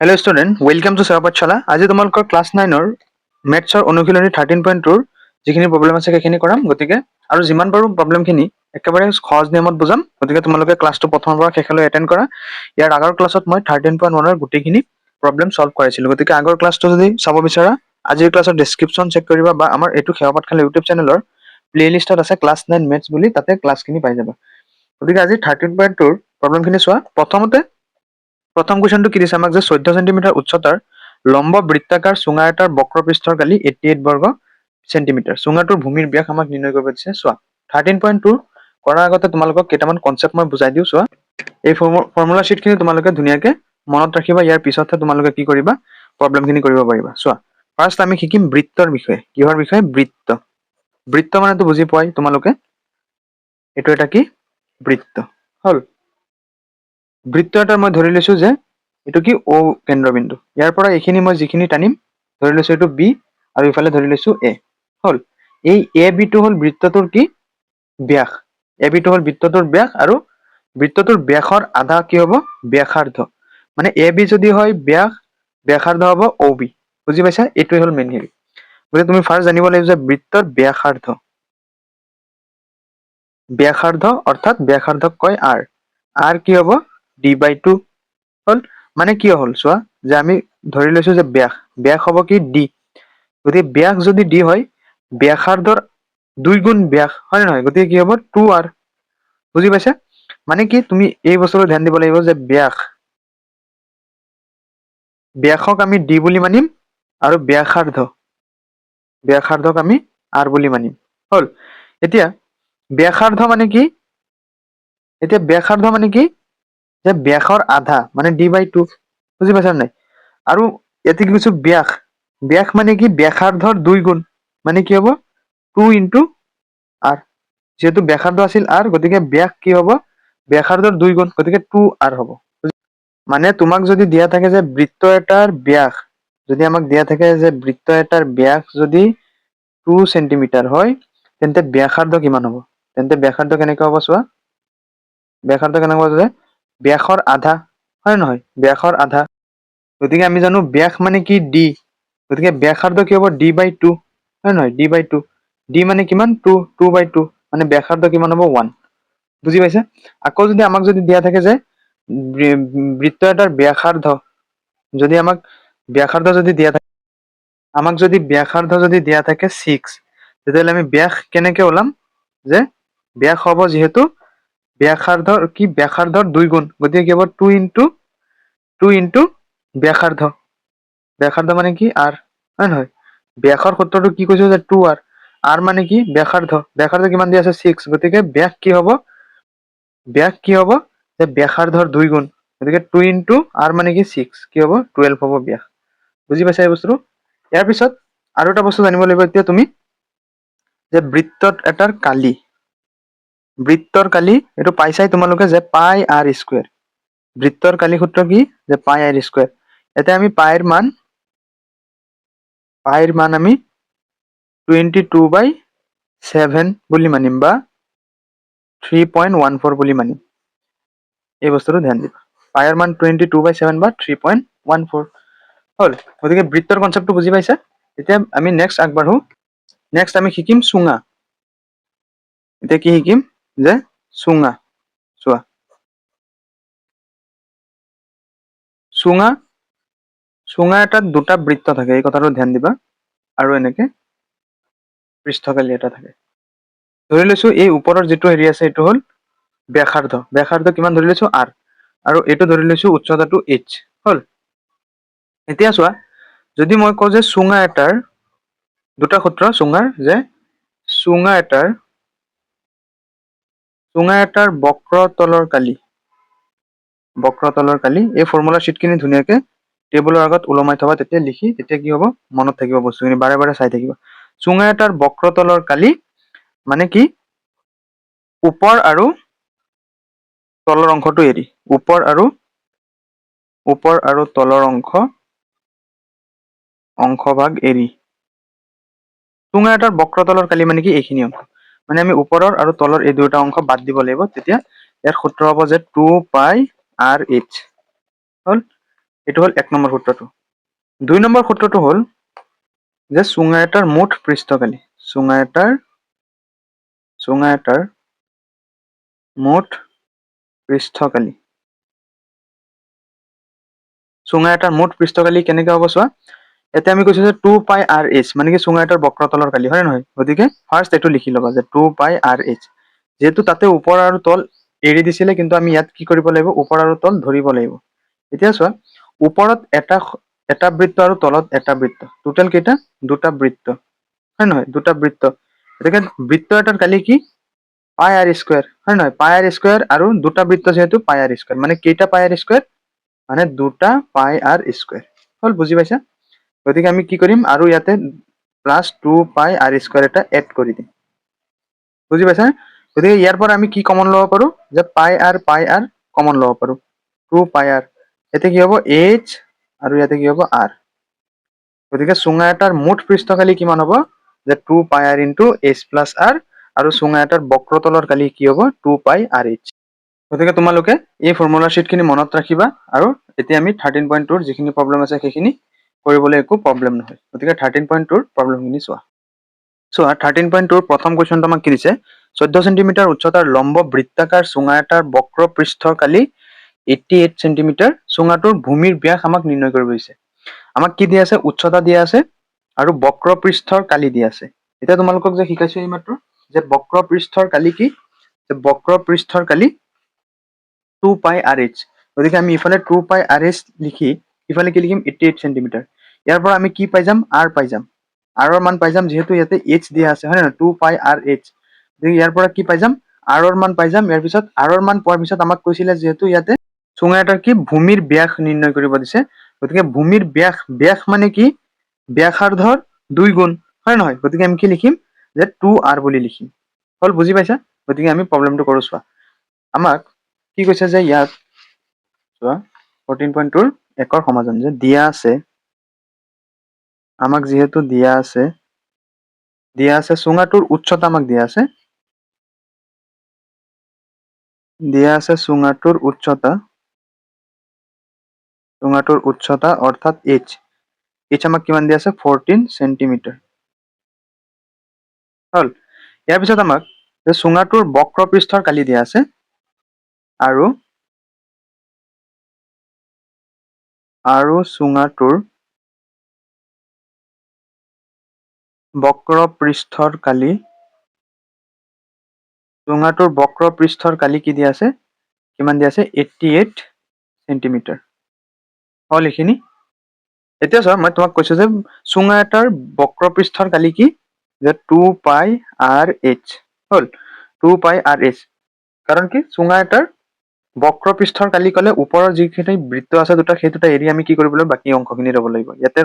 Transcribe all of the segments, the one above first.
Hello' student, welcome to চেৱা পাঠশালা। আজি তোমালোকৰ ক্লাছ 9-ৰ মেথছৰ অনুশীলনী 13.2ৰ যিখিনি প্ৰব্লেম আছে সেইখিনি কৰাম। গতিকে আৰু যিমান পাৰোঁ প্ৰব্লেমখিনি একেবাৰে সহজ নিয়মত বুজাম। গতিকে তোমালোকে ক্লাছটো প্ৰথমৰ পৰা শেষলৈ এটেণ্ড কৰা। ইয়াৰ আগৰ ক্লাছত মই 13.1ৰ গোটেইখিনি প্ৰব্লেম ছল্ভ কৰাইছিলোঁ। গতিকে আগৰ ক্লাছটো যদি চাব বিচৰা আজিৰ ক্লাছৰ ডেছক্ৰিপশ্যন চেক কৰিবা বা আমাৰ এইটো সেৱা পাঠশালা ইউটিউব চেনেলৰ প্লে'লিষ্টত আছে ক্লাছ 9 মেথছ বুলি, তাতে ক্লাছখিনি পাই যাবা। গতিকে আজি 13.2ৰ প্ৰব্লেমখিনি চোৱা। প্ৰথম কুৱেশ্যনটো কি দিছে আমাক যে 14 চেণ্টিমিটাৰ উচ্চতাৰ লম্ব বৃত্তাকাৰ চুঙা এটাৰ বক্ৰপৃষ্ঠৰ কালি 88 বৰ্গ চেণ্টিমিটাৰ। চুঙাটোৰ ভূমিৰ ব্যাস আমাক নিৰ্ণয় কৰিব দিছে। চোৱা 13.2 কৰাৰ আগতে তোমালোকক কেইটামান কনচেপ্ট মই বুজাই দিওঁ। চোৱা, এই ফৰ্মুলা শ্বীটখিনি তোমালোকে ধুনীয়াকে মনত ৰাখিবা। ইয়াৰ পিছতহে তোমালোকে কি কৰিবা, প্ৰব্লেমখিনি কৰিব পাৰিবা। চোৱা, ফাৰ্ষ্ট আমি শিকিম বৃত্তৰ বিষয়ে। কিহৰ বিষয়ে? বৃত্ত। বৃত্ত মানেতো বুজি পোৱাই তোমালোকে, এইটো এটা কি বৃত্ত হ'ল। বৃত্ত এটা মই ধৰি লৈছো যে এইটো কি অ কেন্দ্ৰবিন্দু। ইয়াৰ পৰা এইখিনি মই যিখিনি টানিম ধৰি লৈছো এইটো বি আৰু ইফালে ধৰি লৈছো এ হ'ল। এই এ বিটো হ'ল বৃত্তটোৰ কি ব্যাস। এ বিটো হ'ল বৃত্তটোৰ ব্যাস আৰু বৃত্তটোৰ ব্যাসৰ আধা কি হ'ব? ব্যাসাৰ্ধ। মানে এ বি যদি হয় ব্যাস, ব্যাসাৰ্ধ হ'ব অ বি। বুজি পাইছা? এইটোৱে হ'ল মেইন হেৰি। গতিকে তুমি ফাৰ্ষ্ট জানিব লাগিব যে বৃত্তৰ ব্যাসাৰ্ধ। ব্যাসাৰ্ধ অৰ্থাৎ ব্যাসাৰ্ধক কয় আৰ। আৰ কি হ'ব? d/2 হ'ল। মানে কিয় হ'ল চোৱা, যে আমি ধৰি লৈছো যে ব্যাস, ব্যাস হ'ব কি ডি। গতিকে ব্যাস যদি ডি হয়, ব্যাসাৰ্ধৰ 2 গুণ ব্যাস, হয় নে নহয়? গতিকে কি হ'ব? 2r। বুজি পাইছা? মানে কি তুমি এই বস্তুটো ধ্যান দিব লাগিব যে ব্যাসক আমি ডি বুলি মানিম আৰু ব্যাসাৰ্ধক আমি আৰ বুলি মানিম হ'ল। এতিয়া ব্যাসাৰ্ধ মানে কি? যে ব্যাসৰ আধা মানে d/2। বুজি পাইছা নাই? আৰু ইয়াতে কি কৈছো ব্যাস, ব্যাস মানে কি? ব্যাসাৰ্ধৰ 2 গুণ, মানে কি হ'ব? 2 × r। যিহেতু ব্যাসাৰ্ধ আছিল r, গতিকে ব্যাস কি হ'ব? ব্যাসাৰ্ধৰ 2 গুণ, গতিকে 2r হ'ব। মানে তোমাক যদি দিয়া থাকে যে বৃত্ত এটাৰ ব্যাস, যদি আমাক দিয়া থাকে যে বৃত্ত এটাৰ ব্যাস যদি 2 চেণ্টিমিটাৰ হয়, তেন্তে ব্যাসাৰ্ধ কিমান হ'ব? তেন্তে ব্যাসাৰ্ধ কেনেকৈ হ'ব চোৱা। ব্যাসাৰ্ধ কেনেকৈ হ'ব? ব্যাসৰ আধা, হয় নহয়? ব্যাসৰ আধা। গতিকে আমি জানো ব্যাস মানে কি ডি। গতিকে ব্যাসাৰ্ধ কি হ'ব? d/2, হয় নহয়? d/2। ডি মানে কিমান? 2/2। মানে ব্যাসাৰ্ধ কিমান হ'ব? 1। বুজি পাইছা? আকৌ যদি আমাক যদি দিয়া থাকে যে বৃত্ত এটাৰ ব্যাসাৰ্ধ, যদি আমাক ব্যাসাৰ্ধ যদি দিয়া থাকে, আমাক যদি ব্যাসাৰ্ধ যদি দিয়া থাকে 6, তেতিয়াহ'লে আমি ব্যাস কেনেকে ওলাম? যে ব্যাস হ'ব যিহেতু ব্যাসাৰ্ধৰ 2 গুণ, গতিকে কি হ'ব? 2 × ব্যাসাৰ্ধ। ব্যাসাৰ্ধ মানে কি? r, হয় নহয়? ব্যাসৰ সূত্ৰটো কি কৈছো যে 2r। r মানে কি? ব্যাসাৰ্ধ। ব্যাসাৰ্ধ কিমান দিয়া আছে? 6। গতিকে ব্যাস কি হ'ব? যে ব্যাসাৰ্ধৰ 2 গুণ, গতিকে 2 × r মানে কি? 6। কি হ'ব? 12 হ'ব ব্যাস। বুজি পাইছা এই বস্তুটো? ইয়াৰ পিছত আৰু এটা বস্তু জানিব লাগিব এতিয়া তুমি, যে বৃত্তৰ কালি এইটো পাইছাই তোমালোকে যে πr²। বৃত্তৰ কালি সূত্ৰ কি? যে πr²। এতিয়া আমি পাইৰ মান আমি 22/7 বুলি মানিম বা 3.14 বুলি মানিম। এই বস্তুটো ধ্যান দিবা। পাইৰ মান 22/7 বা 3.14 হ'ল। গতিকে বৃত্তৰ কনচেপ্টটো বুজি পাইছা? এতিয়া আমি নেক্সট আগবাঢ়ো। নেক্সট আমি শিকিম চুঙা। এতিয়া কি শিকিম? যে চুঙা। চোৱা, চুঙা এটাত 2টা বৃত্ত থাকে, এই কথাটো ধ্যান দিবা। আৰু এনেকে পৃষ্ঠকালি এটা থাকে। ধৰি লৈছো এই ওপৰৰ যিটো হেৰি আছে এইটো হ'ল ব্যাসাৰ্ধ। ব্যাসাৰ্ধ কিমান ধৰি লৈছো? r। আৰু এইটো ধৰি লৈছো উচ্চতাটো h হ'ল। এতিয়া চোৱা, যদি মই কওঁ যে চুঙা এটাৰ 2টা সূত্ৰ চুঙাৰ, যে চুঙা এটাৰ বক্ৰতলৰ কালি, এই ফৰ্মুলা শ্বীটখিনি ধুনীয়াকে টেবুলৰ আগত ওলমাই থবা। তেতিয়া কি হ'ব? মনত থাকিব বস্তুখিনি, বাৰে বাৰে চাই থাকিবা। চুঙা এটাৰ বক্ৰতলৰ কালি মানে কি? ওপৰ আৰু তলৰ অংশটো এৰি, ওপৰ আৰু তলৰ অংশভাগ এৰি। চুঙা এটাৰ বক্ৰতলৰ কালি মানে কি? এইখিনি অংশ। মানে আমি ওপৰৰ আৰু তলৰ এই 2টা অংশ বাদ দিব লাগিব। তেতিয়া ইয়াৰ সূত্ৰ হ'ব যে 2πrh হ'ল। এইটো হ'ল 1 নম্বৰ সূত্ৰটো। 2 নম্বৰ সূত্ৰটো হ'ল যে চুঙা এটাৰ মুঠ পৃষ্ঠকালি, চুঙা এটাৰ মুঠ পৃষ্ঠকালি, চুঙা এটাৰ মুঠ পৃষ্ঠকালি কেনেকে হ'ব চোৱা। ইয়াতে আমি কৈছো যে 2 পাই আৰ এইচ, মানে কি চুঙা এটাৰ বক্ৰতলৰ কালি, হয় নে নহয়? গতিকে ফাৰ্ষ্ট এইটো লিখি ল'বা যে 2 পাই আৰ এইচ। যিহেতু তাতে ওপৰ আৰু তল এৰি দিছিলে, কিন্তু আমি ইয়াত কি কৰিব লাগিব, ওপৰ আৰু তল ধৰিব লাগিব। এতিয়া চোৱা, ওপৰত এটা বৃত্ত আৰু তলত এটা বৃত্ত, টোটেল কেইটা? দুটা বৃত্ত, হয় নহয়? দুটা বৃত্ত। গতিকে বৃত্ত এটাৰ কালি কি? পাই আৰ স্কোয়াৰ, হয় নহয়? পাই আৰ স্কোয়াৰ, আৰু দুটা বৃত্ত যিহেতু পাই আৰ স্কোয়াৰ, মানে কেইটা পাই আৰ স্কোয়াৰ? মানে দুটা পাই আৰ স্কোয়াৰ। হ'ল, বুজি পাইছা? গতিকে আমি কি কৰিম, আৰু ইয়াতে প্লাছ 2 পাই আৰ স্কোয়াৰ এটা এড কৰি দিম। বুজি পাইছা? গতিকে ইয়াৰ পৰা আমি কি কমন ল'ব পাৰো, যে পাই আৰ কমন ল'ব পাৰো। 2 পাই আৰ, ইয়াতে কি হ'ব এইচ, আৰু ইয়াতে কি হ'ব আৰ। গতিকে চুঙা এটাৰ মুঠ পৃষ্ঠকালি কিমান হ'ব, যে 2 পাই R into H plus R, আৰু চুঙা এটাৰ বক্ৰতলৰ কালি কি হ'ব, 2 পাই আৰ এইচ। গতিকে তোমালোকে এই ফৰ্মুলা খিনি মনত ৰাখিবা, আৰু এতিয়া আমি 13.2 যিখিনি প্ৰব্লেম আছে সেইখিনি কৰিবলৈ একো প্ৰব্লেম নহয়। গতিকে 13.2 প্ৰব্লেমখিনি চোৱা। 13.2 প্ৰথম কুৱেশ্যনটো আমাক কি দিছে, 14 সেন্টিমিটাৰ উচ্চতাৰ লম্ব বৃত্তাকাৰ চুঙা এটাৰ বক্ৰ পৃষ্ঠৰ কালি 88 সেন্টিমিটাৰ, চুঙাটোৰ ভূমিৰ ব্যাস আমাক নিৰ্ণয় কৰিব দিছে। আমাক কি দিয়া আছে, উচ্চতা দিয়া আছে, আৰু বক্ৰ পৃষ্ঠৰ কালি দিয়া আছে। এতিয়া তোমালোকক যে শিকাইছো এইমাত্ৰ, যে বক্ৰ পৃষ্ঠৰ কালি কি, যে বক্ৰ পৃষ্ঠৰ কালি 2 পাই আৰ এইচ। গতিকে আমি ইফালে 2 পাই আৰ এইচ লিখি ইফালে কি লিখিম, 88 সেন্টিমিটাৰ। ইয়াৰ পৰা আমি কি পাই যাম, আৰ পাই যাম, আৰৰ মান পাই যাম, যিহেতু ইয়াতে এইচ দিয়া আছে, হয় নহয়? 2 পাই আৰ এইচ। গতিকে ইয়াৰ পৰা কি পাই যাম, আৰৰ মান পাই যাম। ইয়াৰ পিছত আৰৰ মান পোৱাৰ পিছত আমাক কৈছিলে, যিহেতু ইয়াতে চুঙা এটাৰ কি ভূমিৰ ব্যাস নিৰ্ণয় কৰিব দিছে, গতিকে ভূমিৰ ব্যাস, ব্যাস মানে কি, ব্যাসাৰ্ধৰ 2 গুণ, হয় নহয়? গতিকে আমি কি লিখিম, যে 2 আৰ বুলি লিখিম। হ'ল, বুজি পাইছা? গতিকে আমি প্ৰব্লেমটো কৰো চোৱা। আমাক কি কৈছে, যে ইয়াত চোৱা 14.2 একৰ সমাধান, যে দিয়া আছে, আমাক যিহেতু দিয়া আছে চুঙাটোৰ উচ্চতা, আমাক দিয়া আছে চুঙাটোৰ উচ্চতা অৰ্থাৎ এইচ আমাক কিমান দিয়া আছে, 14 সেন্টিমিটাৰ। হ'ল, ইয়াৰ পিছত আমাক যে চুঙাটোৰ বক্ৰ পৃষ্ঠৰ কালি দিয়া আছে, আৰু চুঙাটোৰ বক্ৰ পৃষ্ঠৰ কালি কি দিয়া আছে, কিমান দিয়া আছে, 88 সেন্টিমিটাৰ। হ'ল এইখিনি। এতিয়া চোৱা, মই তোমাক কৈছো যে চুঙা এটাৰ বক্ৰ পৃষ্ঠৰ কালি কি, যে 2 পাই আৰ এইচ। হ'ল, 2 পাই আৰ এইচ। কাৰণ কি, চুঙা এটাৰ বক্ৰ পৃষ্ঠৰ কালি ক'লে ওপৰৰ যিখিনি বৃত্ত আছে দুটা, সেই দুটা এৰি আমি কি কৰিব লাগিব, বাকী অংশখিনি ল'ব লাগিব। ইয়াতে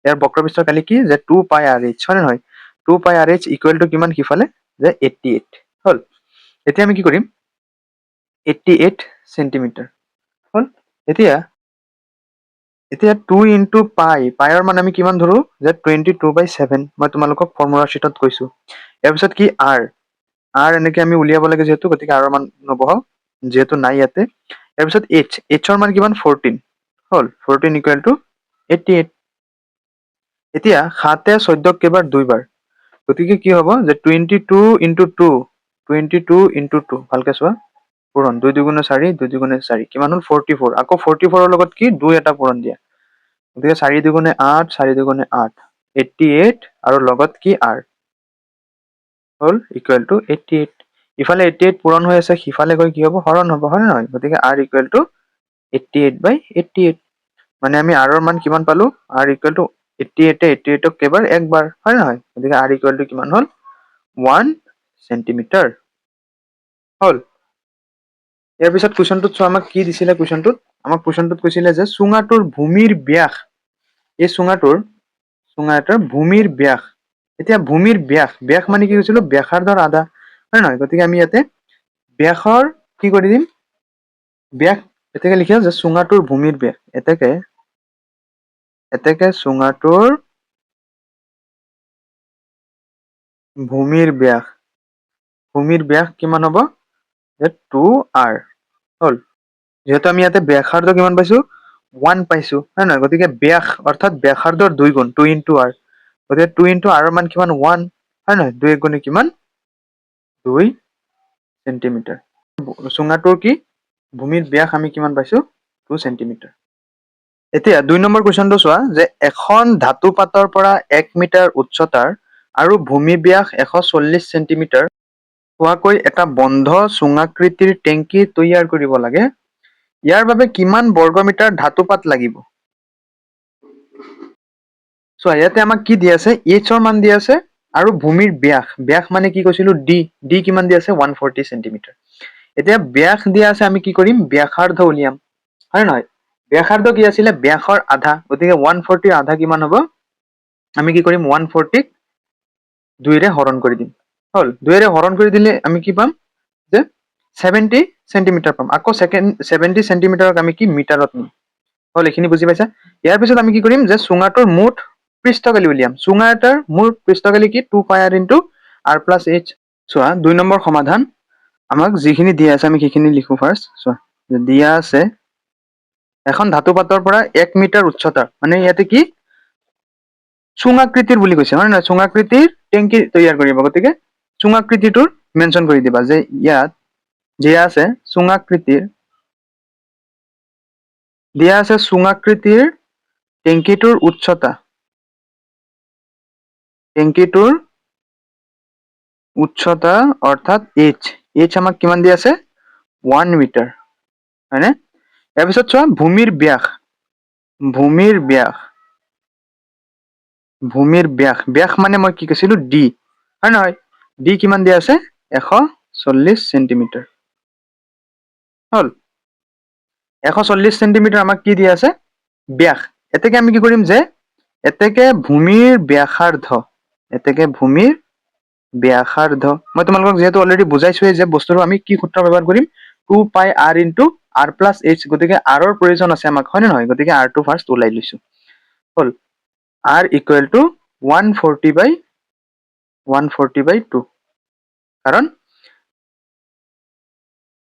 ইয়াৰ বক্ৰ পৃষ্ঠৰ কালি কি, যে 2 পাই আৰ এইচ, হয় নে নহয়? 2 পাই আৰ এইচ ইকুৱেল টু কিমান সিফালে, যে 88। হ'ল, এতিয়া আমি কি কৰিম, 88 সেন্টিমিটাৰ। হ'ল, এতিয়া 2 ইন্টু পাইৰ মান আমি কিমান ধৰো, যে 22/7। মই তোমালোকক ফৰ্মুলা শ্বিটত কৈছো। ইয়াৰ পিছত কি, আৰ এনেকে আমি উলিয়াব লাগে যিহেতু, গতিকে আৰৰ মান নবহাও, যিহেতু নাই ইয়াতে। ইয়াৰ পিছত এইচৰ মান কিমান, 14। হ'ল, 14 ইকুৱেল টু 88। এতিয়া 7এ 14ক কেইবাৰ, 2 বাৰ। গতিকে কি হ'ব, যে 22 ইন্টু 2, ভালকে চোৱা, পূৰণ 2 দুগুণে 4, 2 দুগুণে 4, কিমান হ'ল, 44। আকৌ 44ৰ লগত কি 2 এটা পূৰণ দিয়া, গতিকে 4 দুগুণে 8, 4 দুগুণে 8, 88, আৰু লগত কি আৰ, হ'ল ইকুৱেল টু 88। ইফালে 88 পূৰণ হৈ আছে, সিফালে গৈ কি হ'ব, হৰণ হ'ব, হয় নে নহয়? গতিকে আৰ ইকুৱেল টু 88/88। মানে আমি আৰৰ মান কিমান পালো, আৰ ইকুৱেল টু 88, 88ক কেইবাৰ, একবাৰ, হয় নে নহয়? গতিকে আৰ ইকুৱেল টু কিমান হ'ল, 1 সেন্টিমিটাৰ। হ'ল, ইয়াৰ পিছত কুৱেশ্যনটোত চোৱা, আমাক কি দিছিলে কুৱেশ্যনটোত, আমাক কুৱেশ্যনটোত কৈছিলে যে চুঙাটোৰ ভূমিৰ ব্যাস, এই চুঙা এটাৰ ভূমিৰ ব্যাস। এতিয়া ভূমিৰ ব্যাস মানে কি কৈছিলো, ব্যাসাৰ্ধৰ আধা, হয় নহয়? গতিকে আমি ইয়াতে ব্যাসৰ কি কৰি দিম, ব্যাস এতেকে লিখা, যে চুঙাটোৰ ভূমিৰ ব্যাস, এতেকে চুঙাটোৰ ভূমিৰ ব্যাস কিমান হ'ব, যে 2 আৰ। হ'ল, যিহেতু আমি ইয়াতে ব্যাসাৰ্ধ কিমান পাইছো, 1 পাইছো হয় নহয় গতিকে ব্যাস অৰ্থাৎ ব্যাসাৰ্ধৰ 2 গুণ 2 ইনটু r গতিকে 2 ইনটু r ৰ মান কিমান 1 হয় নহয় 2 গুণে কিমান 2 সেন্টিমিটাৰ চুঙাটোৰ কি ভূমিৰ ব্যাস আমি কিমান পাইছো 2 সেন্টিমিটাৰ এতিয়া 2 নম্বৰ কুৱেশ্যনটো চোৱা যে এখন ধাতু পাতৰ পৰা 1 মিটাৰ উচ্চতাৰ আৰু ভূমি ব্যাস 140 সেন্টিমিটাৰ হোৱাকৈ এটা বন্ধ চুঙাকৃতিৰ টেংকি তৈয়াৰ কৰিব লাগে ইয়াৰ বাবে কিমান বৰ্গমিটাৰ ধাতু পাত লাগিব চোৱা ইয়াতে আমাক কি দি আছে এইচ ৰ মান দি আছে আৰু ভূমিৰ ব্যাস ব্যাস মানে কি কৈছিলো ডি ডি কিমান দি আছে 140 সেন্টিমিটাৰ এতিয়া ব্যাস দিয়া আছে আমি কি কৰিম ব্যাসাৰ্ধ উলিয়াম হয় নহয় ব্যাসাৰ্ধ কি আছিলে ব্যাসৰ আধা গতিকে 140 আধা কিমান হ'ব আমি কি কৰিম 140 2 ৰে হৰণ কৰি দিম হল 2 ৰে হৰণ কৰি দিলে আমি কি পাম যে 70 সেন্টিমিটাৰ পাম আকৌ সেকেন্ড 70 সেন্টিমিটাৰক আমি কি মিটাৰত নিম হল এইখিনি বুজি পাইছা ইয়াৰ পিছত আমি কি কৰিম যে চুঙাটোৰ মুঠ পৃষ্ঠকালি উলিয়াম চুঙা এটাৰ মুঠ পৃষ্ঠকালি কি 2 পাই r into r plus h চোৱা 2 নম্বৰ সমাধান আমাক যিখিনি দিয়া আছে আমি সেইখিনি লিখো ফাৰ্স্ট চোৱা দিয়া আছে এখন ধাতু পাতৰ পৰা 1 মিটাৰ উচ্চতাৰ মানে ইয়াতে কি চুঙাকৃতিৰ বুলি কৈছে হয় নহয় চুঙাকৃতিৰ টেংকি তৈয়াৰ কৰিব গতিকে চুঙাকৃতিটোৰ মেনশন কৰি দিবা যে ইয়াত দিয়া আছে চুঙাকৃতিৰ টেংকিটোৰ উচ্চতা অৰ্থাৎ h আমাক কিমান দি আছে 1 মিটাৰ হয়নে ইয়াৰ পিছত চোৱা ভূমিৰ ব্যাস মানে মই কি কৈছিলো ডি হয় নহয় ডি কিমান দিয়া আছে 140 সেন্টিমিটাৰ হল 140 সেন্টিমিটাৰ আমাক কি দিয়া আছে ব্যাস এতেকে আমি কি কৰিম যে এতেকে ভূমিৰ মই তোমালোকক যেহেতু অলৰেডি বুজাইছোৱে যে বস্তুটো আমি কি সূত্ৰ ব্যৱহাৰ কৰিম 2 পাই r into r plus h গতিকে r ৰ প্ৰয়োজন আছে আমাক হয় নে নহয় গতিকে r টো ফাৰ্স্ট ওলাই লৈছো হল r ইকুৱেল টু 140/2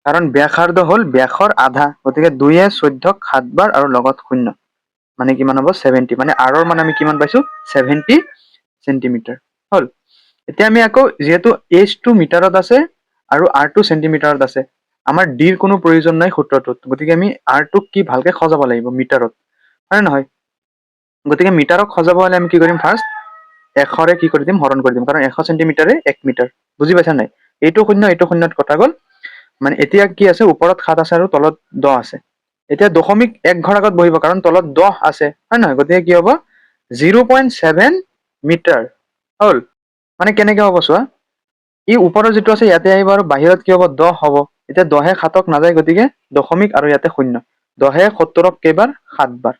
কাৰণ ব্যাসাৰ্ধ হল ব্যাসৰ আধা গতিকে 2 এ 14 7 বাৰ আৰু লগত 0 মানে কিমান হ'ব 70 মানে r ৰ মান আমি কিমান পাইছো 70 সেন্টিমিটাৰ হল এতিয়া আমি আকৌ যেহেতু h টো মিটাৰত আছে আৰু r টো সেন্টিমিটাৰত আছে আমাৰ d ৰ কোনো প্ৰয়োজন নাই সূত্ৰটোত গতিকে আমি r টোক কি ভালকে সজাব লাগিব মিটাৰত হয় নহয় গতিকে মিটাৰক সজাব হলে আমি কি কৰিম ফাৰ্স্ট 100 ৰে কি কৰি দিম হৰণ কৰি দিম কাৰণ 100 সেন্টিমিটাৰে 1 মিটাৰ বুজি পাইছা নাই এইটো শূন্যত কটা গল মানে এতিয়া কি আছে ওপৰত 7 আছে আৰু তলত 10 আছে এতিয়া দশমিক 1 ঘৰ আগত বহিব কাৰণ তলত 10 আছে হয় নহয় গতিকে কি হ'ব 0.7 মিটাৰ হল মানে কেনেকে হ'ব চোৱা ই ওপৰৰ যিটো আছে ইয়াতে আহিব আৰু বাহিৰত কি হ'ব 10 হ'ব এতিয়া 10 এ 7ক নাযায় গতিকে দশমিক আৰু ইয়াতে শূন্য 10 এ 70ক কেইবাৰ 7 বাৰ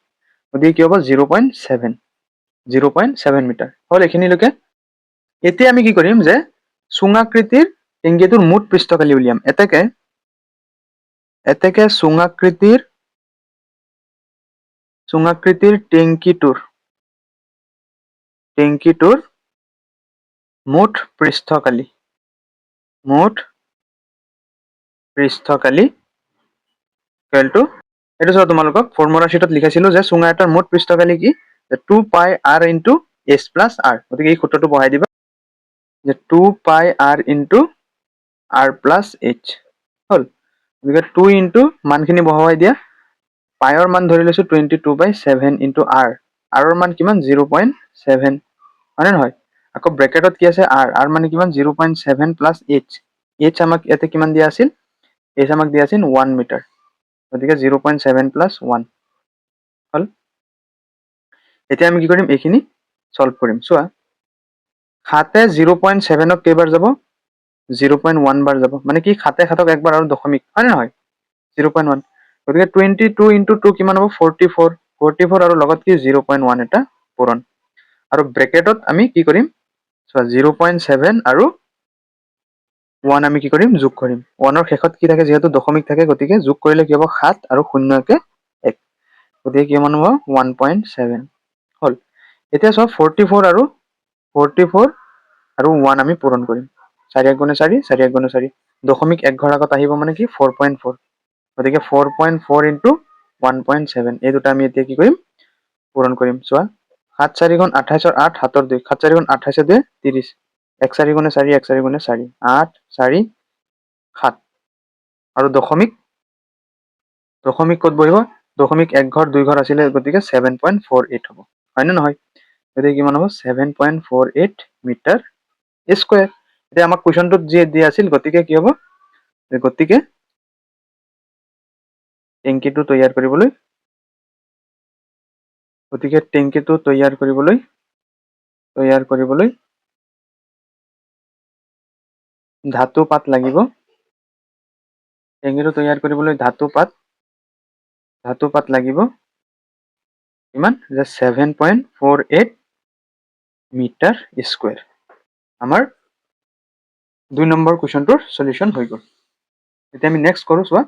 গতিকে কি হ'ব 0.7 মিটাৰ হল এইখিনিলৈকে এতিয়া আমি কি কৰিম যে চুঙাকৃতিৰ টেংকিটোৰ মুঠ পৃষ্ঠকালি উলিয়াম এতেকে চুঙাকৃতিৰ টেংকিটোৰ মুঠ পৃষ্ঠকালি এইটো চোৱা তোমালোকক ফৰ্মুলা শিটত লিখাইছিলো যে চুঙা এটাৰ মুঠ পৃষ্ঠকালি কি 2 পাই r into h plus r গতিকে এই সূত্ৰটো বহাই দিবা যে 2 পাই r into r plus h হল গতিকে 2 ইনটু মানখিনি বহাই দিয়া পাইৰ মান ধৰি লৈছো 22/7 ইনটু r r ৰ মান কিমান 0.7 হয়নে নহয় আকৌ ব্ৰেকেটত কি আছে r মানে কিমান 0.7 প্লাস h আমাক ইয়াতে কিমান দিয়া আছিল h আমাক দিয়া আছিল 1 মিটাৰ গতিকে 0.7 প্লাস 1 হল এতিয়া আমি কি কৰিম এইখিনি সলভ কৰিম চোৱা 7 এ 0.7ক কেইবাৰ যাব 0.1 বাৰ যাব মানে কি 7 এ 7ক একবাৰ আৰু দশমিক হয় নে নহয় 0.1 গতিকে 22 ইনটু 2 কিমান হ'ব 44 আৰু লগত কি 0.1 এটা পূৰণ আৰু ব্ৰেকেটত আমি কি কৰিম চোৱা 0.7 আৰু 1 আমি কি কৰিম যোগ কৰিম 1 ৰ শেষত কি থাকে যেহেতু দশমিক থাকে গতিকে যোগ কৰিলে কি হ'ব 7 আৰু 0 কে 1 গতিকে কিমান হ'ব 1.7 হল এতিয়া চোৱা 44 আৰু 1 আমি পূৰণ কৰিম 4 × 4 4 × 4 দশমিক 1 ঘৰ আগত আহিব মানে কি 4.4 গতিকে 4.4 ইনটু 1.7 এই দুটা আমি এতিয়া কি কৰিম পূৰণ কৰিম চোৱা 7 4 গুণ 28 8 7 2 7 4 গুণ 28 2 30 1 4 গুণে 4 1 4 গুণে 4 8 4 7 আৰু দশমিক দশমিক ক'ত বহিব দশমিক এক ঘৰ দুই ঘৰ আছিলে গতিকে 7.48 হ'ব হয়নে নহয় গতিকে কিমান হ'ব 7.48 মিটাৰ স্কয়াৰ এতিয়া আমাক কুৱেশ্যনটোত যি দিয়া আছিল গতিকে কি হ'ব গতিকে টেংকিটো তৈয়াৰ কৰিবলৈ ধাতু পাত লাগিব টেংকিটো তৈয়াৰ কৰিবলৈ ধাতু পাত লাগিব কিমান যে 7.48 মিটাৰ স্কয়াৰ আমাৰ 2 নম্বৰ কুৱেশ্যনটোৰ সলিউশন হৈ গ'ল এতিয়া আমি নেক্সট কৰো চোৱা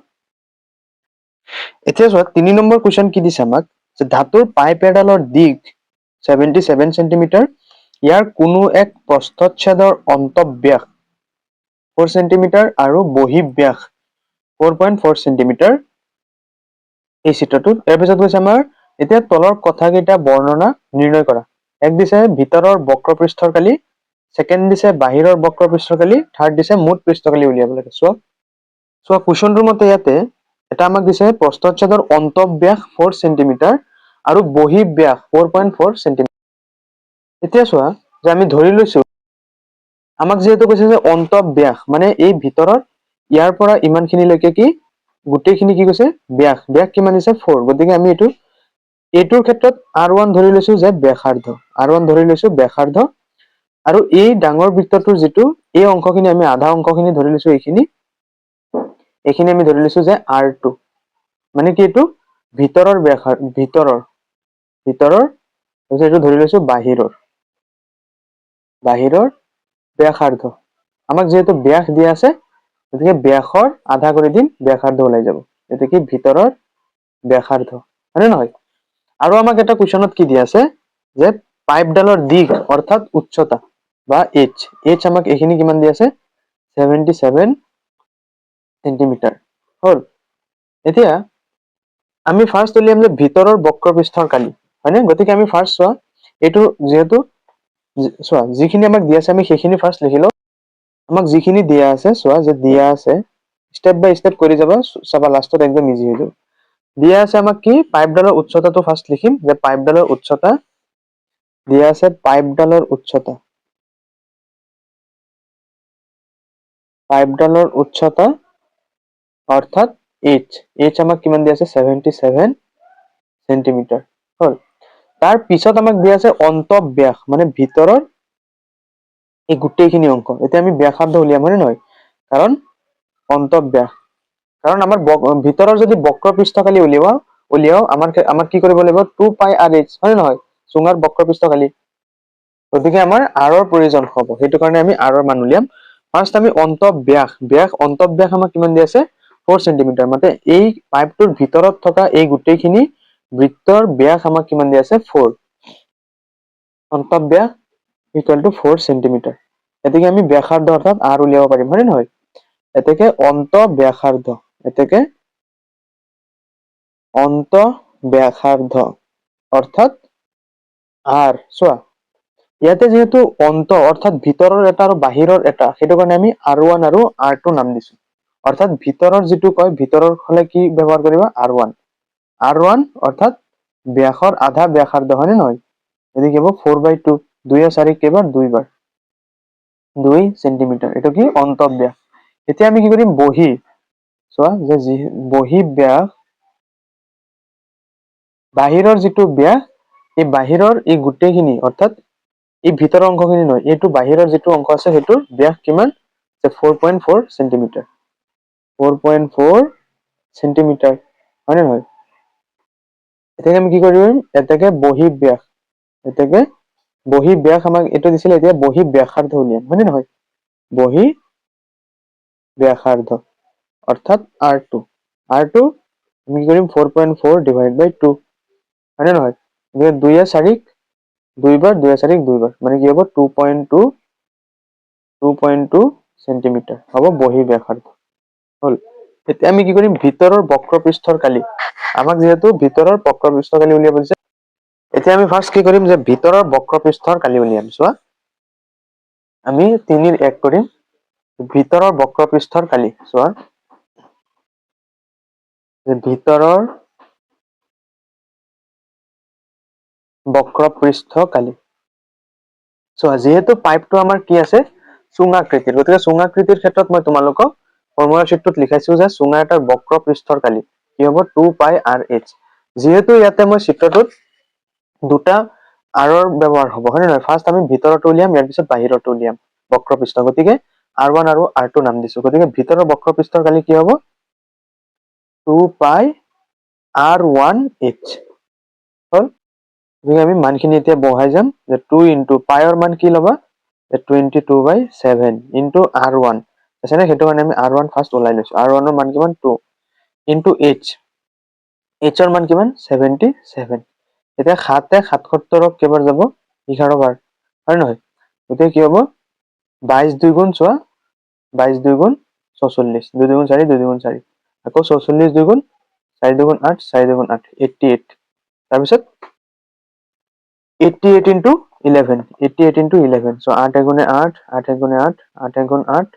এতিয়া চোৱা 3 নম্বৰ কুৱেশ্যন কি দিছে আমাক যে ধাতুৰ পাইপ এডালৰ দিগ 77 সেন্টিমিটাৰ ইয়াৰ কোনো এক প্ৰস্থচ্ছেদৰ অন্তঃব্যাস 4 সেন্টিমিটাৰ আৰু বহিঃব্যাস 4.4 সেন্টিমিটাৰ এই চিত্ৰটোত ইয়াৰ পিছত কৈছে আমাৰ এতিয়া তলৰ কথাকেইটা বৰ্ণনা নিৰ্ণয় কৰা এক দিছে ভিতৰৰ বক্ৰপৃষ্ঠৰ কালি সেকেন্ড দিছে বাহিৰৰ বক্ৰপৃষ্ঠৰ কালি থাৰ্ড দিছে মুঠ পৃষ্ঠকালি উলিয়াব লাগে চোৱা কুৱেশ্যনটোৰ মতে ইয়াতে এটা আমাক দিছে প্ৰস্থচ্ছেদৰ অন্তঃব্যাস 4 সেন্টিমিটাৰ আৰু বহিঃব্যাস 4.4 সেন্টিমিটাৰ এতিয়া চোৱা যে আমি ধৰি লৈছো আমাক যেহেতু কৈছে যে অন্তঃব্যাস মানে এই ভিতৰৰ ইয়াৰ পৰা ইমানখিনিলৈকে কি গোটেইখিনি কি কৈছে ব্যাস কিমান দিছে 4 গতিকে আমি এইটোৰ ক্ষেত্ৰত r1 ধৰি লৈছো যে ব্যাসাৰ্ধ r1 ধৰি লৈছো ব্যাসাৰ্ধ আৰু এই ডাঙৰ বৃত্তটোৰ যিটো এই অংশখিনি আমি আধা অংশখিনি ধৰি লৈছো এইখিনি আমি ধৰি লৈছো যে r2 মানে কি এইটো ভিতৰৰ ভিতৰৰ এইটো ধৰি লৈছো বাহিৰৰ ব্যাসাৰ্ধ আমাক যেহেতু ব্যাস দিয়া আছে গতিকে ব্যাসৰ আধা কৰি দিম ব্যাসাৰ্ধ ওলাই যাব এতে কি ভিতৰৰ ব্যাসাৰ্ধ হয়নে নহয় আৰু আমাক এটা কুৱেশ্যনত কি দিয়া আছে যে পাইপডালৰ দিগ অৰ্থাৎ উচ্চতা বা h আমাক এইখিনি কিমান দিয়া আছে 77 সেন্টিমিটাৰ হল এতিয়া আমি ফাৰ্স্ট উলিয়াম যে ভিতৰৰ বক্ৰপৃষ্ঠৰ কালি হয়নে গতিকে আমি ফাৰ্স্ট চোৱা এইটো যেহেতু চোৱা যিখিনি আমাক দিয়া আছে আমি সেইখিনি ফাৰ্স্ট লিখি লওঁ আমাক যিখিনি দিয়া আছে চোৱা যে দিয়া আছে স্টেপ বাই স্টেপ কৰি যাবা চাবা লাষ্টত একদম ইজি হৈ যাব দিয়া আছে আমাক কি পাইপডালৰ উচ্চতাটো ফাৰ্স্ট লিখিম যে পাইপডালৰ উচ্চতা দিয়া আছে পাইপডালৰ উচ্চতা অৰ্থাৎ h আমাক কিমান দিয়া আছে 77 সেন্টিমিটাৰ হল তাৰ পিছত আমাক দিয়া আছে অন্তঃব্যাস মানে ভিতৰৰ এই গোটেইখিনি অংশ এতিয়া আমি ব্যাসাৰ্ধ উলিয়াম হয় নহয় কাৰণ অন্তঃব্যাস কাৰণ আমাৰ ভিতৰৰ যদি বক্ৰপৃষ্ঠকালি উলিয়াও আমাৰ কি কৰিব লাগিব 2 পাই rh হয় নহয় চুঙাৰ বক্ৰপৃষ্ঠকালি গতিকে আমাৰ r ৰ প্ৰয়োজন হ'ব সেইটো কাৰণে আমি r ৰ মান উলিয়াম ফাৰ্স্ট আমি অন্তঃব্যাস আমাক কিমান দিয়া আছে 4 সেন্টিমিটাৰ মানে এই পাইপটোৰ ভিতৰত থকা এই গোটেইখিনি বৃত্তৰ ব্যাস আমাক কিমান দিয়া আছে 4 অন্তঃব্যাস ইকুয়াল টু 4 সেন্টিমিটাৰ এতেকে আমি ব্যাসাৰ্ধ অৰ্থাৎ r উলিয়াব পাৰিম হয় নহয় এতেকে অন্তঃব্যাসাৰ্ধ অৰ্থাৎ r চোৱা ইয়াতে যেহেতু অৰ্থাৎ ভিতৰৰ এটা আৰু বাহিৰৰ এটা সেইটো কাৰণে আমি r1 আৰু r2 নাম দিছো অৰ্থাৎ ভিতৰৰ যিটো কয় ভিতৰৰ হলে কি ব্যৱহাৰ কৰিবা r1 অৰ্থাৎ ব্যাসৰ আধা ব্যাসাৰ্ধ হয়নে নহয় এদিকে হ'ব 4/2 2 আৰ 4 কেইবাৰ দুইবাৰ 2 সেন্টিমিটাৰ এটো কি অন্তঃব্যাস এতিয়া আমি কি কৰিম চোৱা যে বহিঃব্যাস বাহিৰৰ যিটো ব্যাস এই বাহিৰৰ এই গোটেইখিনি অৰ্থাৎ এই ভিতৰৰ অংশখিনি নহয় এইটো বাহিৰৰ যিটো অংশ আছে সেইটোৰ ব্যাস কিমান যে 4.4 সেন্টিমিটাৰ 4.4 সেন্টিমিটাৰ হয় নে নহয় এটাকে আমি কি কৰিম এটাকে বহিঃব্যাস আমাক এইটো দিছিলে এতিয়া বহিঃব্যাসাৰ্ধ উলিয়াম হয় নে নহয় বহিঃব্যাসাৰ্ধ অৰ্থাৎ r2 আমি কি কৰিম 4.4 ডিভাইড বাই 2 হয় নে নহয় 2 আৰ 4 দুইবাৰ 2 আৰ 4 দুইবাৰ মানে কি হ'ব 2.2 সেন্টিমিটাৰ হ'ব বহিঃব্যাসাৰ্ধ হল এতিয়া আমি কি কৰিম ভিতৰৰ বক্ৰপৃষ্ঠৰ কালি আমাক যেহেতু ভিতৰৰ বক্ৰপৃষ্ঠ কালি উলিয়াব দিছে এতিয়া আমি ফাৰ্স্ট কি কৰিম যে ভিতৰৰ বক্ৰপৃষ্ঠৰ কালি উলিয়াম চোৱা আমি 3 1 কৰিম ভিতৰৰ বক্ৰপৃষ্ঠৰ কালি চোৱা যে ভিতৰৰ বক্ৰপৃষ্ঠ কালি চোৱা যেহেতু পাইপটো আমাৰ কি আছে চুঙাকৃতিৰ গতিকে চুঙাকৃতিৰ ক্ষেত্ৰত মই তোমালোকক ফৰ্মুলা শীটটোত লিখাইছো যে চুঙা এটাৰ বক্ৰপৃষ্ঠৰ কালি কি হ'ব 2 পাই আৰ এইচ যেহেতু ইয়াতে মই চিত্ৰটোত দুটা আৰৰ ব্যৱহাৰ হ'ব হয় নহয় ফাৰ্স্ট আমি ভিতৰটো উলিয়াম ইয়াৰ পিছত বাহিৰটো উলিয়াম বক্ৰপৃষ্ঠ গতিকে r1 আৰু r2 নাম দিছো গতিকে ভিতৰৰ বক্ৰপৃষ্ঠৰ কালি কি হ'ব 2 পাই r1 h হল গতিকে আমি মানখিনি এতিয়া বহাই যাম যে 2 ইনটু পাইৰ মান কি ল'বা 22/7 ইনটু r1 আছে না সেইটো কাৰণে আমি r1 ফাৰ্স্ট ওলাই লৈছো r1 ৰ মান কিমান 2 ইনটু h h ৰ মান কিমান 77 এতিয়া 7 এ 77ক কেইবাৰ যাব 11 বাৰ হয় নহয় গতিকে কি হ'ব 22 2 গুণ চোৱা 22 2 গুণ 44 2 2 গুণ 4 2 2 গুণ 4 আকৌ 44 2 গুণ 4 2 গুণ 8 4 2 গুণ 8 88 তাৰপিছত 88 into 11 88 into 11 so 8 এগুণে 8 8 এগুণে 8 8 এগুণ 8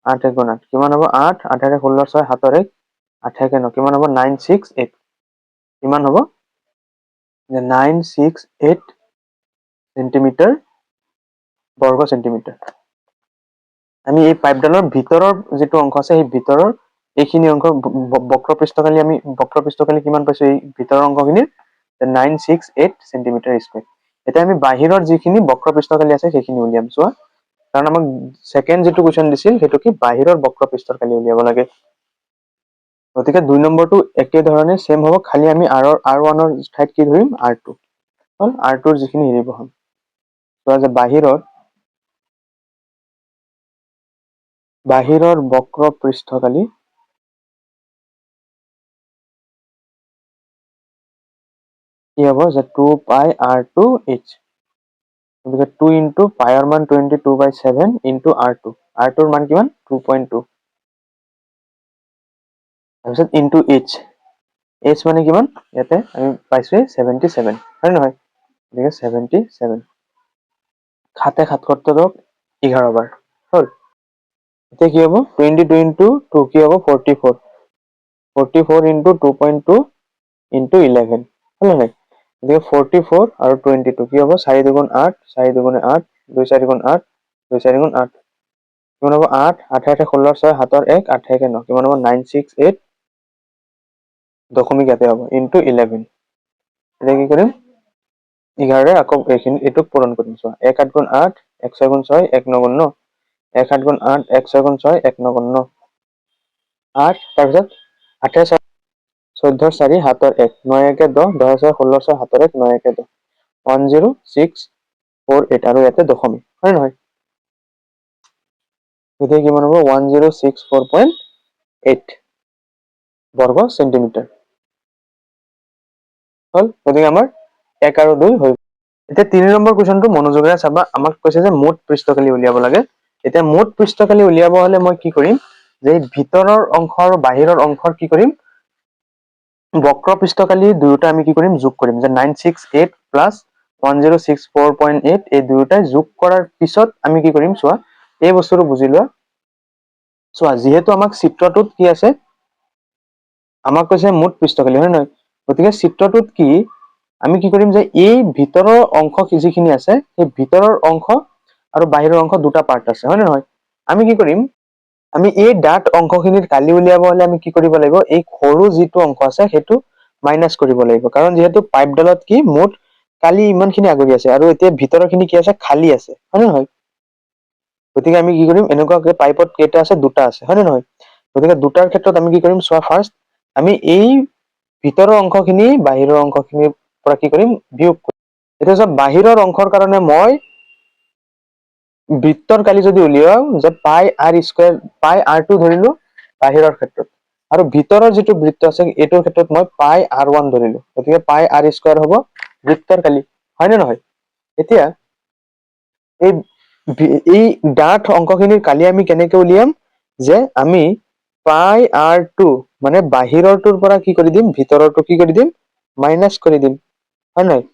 8 এগুণ 8 কিমান হ'ব 8 8 এৰে 16 6 7 1 8 একে 9 কিমান হ'ব 968 কিমান হ'ব যে 968 সেন্টিমিটাৰ বৰ্গ সেন্টিমিটাৰ আমি এই পাইপডালৰ ভিতৰৰ যেটো অংশ আছে সেই ভিতৰৰ এইখিনি অংশ বক্ৰপৃষ্ঠকালি আমি বক্ৰপৃষ্ঠকালি কিমান পাইছো এই ভিতৰৰ অংশখিনিৰ 968 সেন্টিমিটাৰ স্কয়াৰ এতিয়া আমি বাহিৰৰ যিখিনি বক্ৰপৃষ্ঠকালি আছে সেইখিনি উলিয়াম চোৱা কাৰণ আমাক সেকেন্ড যেটো কোৱেশ্চন দিছিল হেতু কি বাহিৰৰ বক্ৰপৃষ্ঠৰ কালি উলিয়াব লাগে গতিকে 2 নম্বৰটো একে ধৰণে সেম হ'ব খালি আমি r1 ৰ ঠাইত কি ধৰিম r2 হল r2 ৰ যিখিনি হেৰি বহাম চোৱা যে বাহিৰৰ বক্ৰপৃষ্ঠকালি কি হ'ব যে 2 পাই r2 h গতিকে 2 ইনটু পাইৰ মান 22/7 ইনটু r2 r2 ৰ মান কিমান 2.2 তাৰপিছত ইনটু h মানে কিমান ইয়াতে আমি পাইছো 77 হয় নহয় গতিকে 77 7 77ক 11 বাৰ হল এতিয়া কি হ'ব 22 ইনটু 2 কি হ'ব 44 44 ইনটু 2.2 ইনটু 11 হল নাই গতিকে 44 আৰু 22 কি হ'ব 4 2 গুণ 8 4 2 গুণ 8 2 4 গুণ 8 2 4 গুণ 8 কিমান হ'ব 8 8 8 16 6 7 1 8 1 9 কিমান হ'ব 968 দশমিক ইয়াতে হ'ব ইনটু 11 এতিয়া কি কৰিম 11 আকৌ এইখিনি এটুক পূৰণ কৰিম চোৱা 1 8 গুণ 8 1 6 গুণ 6 1 9 গুণ 9 1 7 গুণ 8 1 6 গুণ 6 1 9 গুণ 9 8 তাৰপিছত 8 14 4 7 1 9 1 10 10 6 16 6 7 1 9 1 10 10648 আৰু ইয়াতে দশমিক হয় নহয় গতিকে কিমান হ'ব 1064.8 বৰ্গ সেন্টিমিটাৰ হল গতিকে আমাৰ 1 আৰু 2 হৈ এতিয়া 3 নম্বৰ কোৱেশ্চনটো মনোযোগেৰে চাবা আমাক কৈছে যে মুঠ পৃষ্ঠকালি উলিয়াব লাগে এতিয়া মুঠ পৃষ্ঠকালি উলিয়াব হলে মই কি কৰিম যে ভিতৰৰ অংশ আৰু বাহিৰৰ অংশৰ কি কৰিম বক্ৰপৃষ্ঠকালি দুয়োটা আমি কি কৰিম যোগ কৰিম যে 968 প্লাস 1064.8 এই দুয়োটাই যোগ কৰাৰ পিছত আমি কি কৰিম চোৱা এই বস্তুটো বুজি লোৱা চোৱা যেহেতু আমাক চিত্ৰটোত কি আছে আমাক কৈছে মুঠ পৃষ্ঠকালি হয় নহয় গতিকে চিত্ৰটোত কি আমি কি কৰিম যে এই ভিতৰৰ অংশ যিখিনি আছে সেই ভিতৰৰ অংশ আৰু বাহিৰৰ অংশ দুটা পাৰ্ট আছে হয় নহয় আমি কি কৰিম আমি এই ডাঠ অংশখিনিৰ কালি উলিয়াব হলে আমি কি কৰিব লাগিব এই সৰু যিটো অংশ আছে সেইটো মাইনাছ কৰিব লাগিব কাৰণ যিহেতু পাইপডালত কি মুঠ কালি ইমানখিনি আগুৰি আছে আৰু এতিয়া ভিতৰৰ খিনি কি আছে খালী আছে হয় নহয় গতিকে আমি কি কৰিম এনেকুৱাকে পাইপত কেইটা আছে দুটা আছে হয় নহয় গতিকে দুটাৰ ক্ষেত্ৰত আমি কি কৰিম চোৱা ফাৰ্স্ট আমি এই ভিতৰৰ অংশখিনি বাহিৰৰ অংশখিনিৰ পৰা কি কৰিম বিয়োগ কৰিম এতিয়া চোৱা বাহিৰৰ অংশৰ কাৰণে মই বৃত্তৰ কালি যদি উলিয়াও যে পাই আৰ স্কয়াৰ পাই r2 ধৰিলো বাহিৰৰ ক্ষেত্ৰত আৰু ভিতৰৰ যিটো বৃত্ত আছে এইটোৰ ক্ষেত্ৰত মই পাই r1 ধৰিলো গতিকে পাই r স্কয়াৰ হ'ব বৃত্তৰ কালি হয় নে নহয় এতিয়া এই ডাঠ অংশখিনিৰ কালি আমি কেনেকে উলিয়াম যে আমি পাই r2 মানে বাহিৰৰটোৰ পৰা কি কৰি দিম, ভিতৰৰটো কি কৰি দিম, মাইনাছ কৰি দিম, হয় নহয়?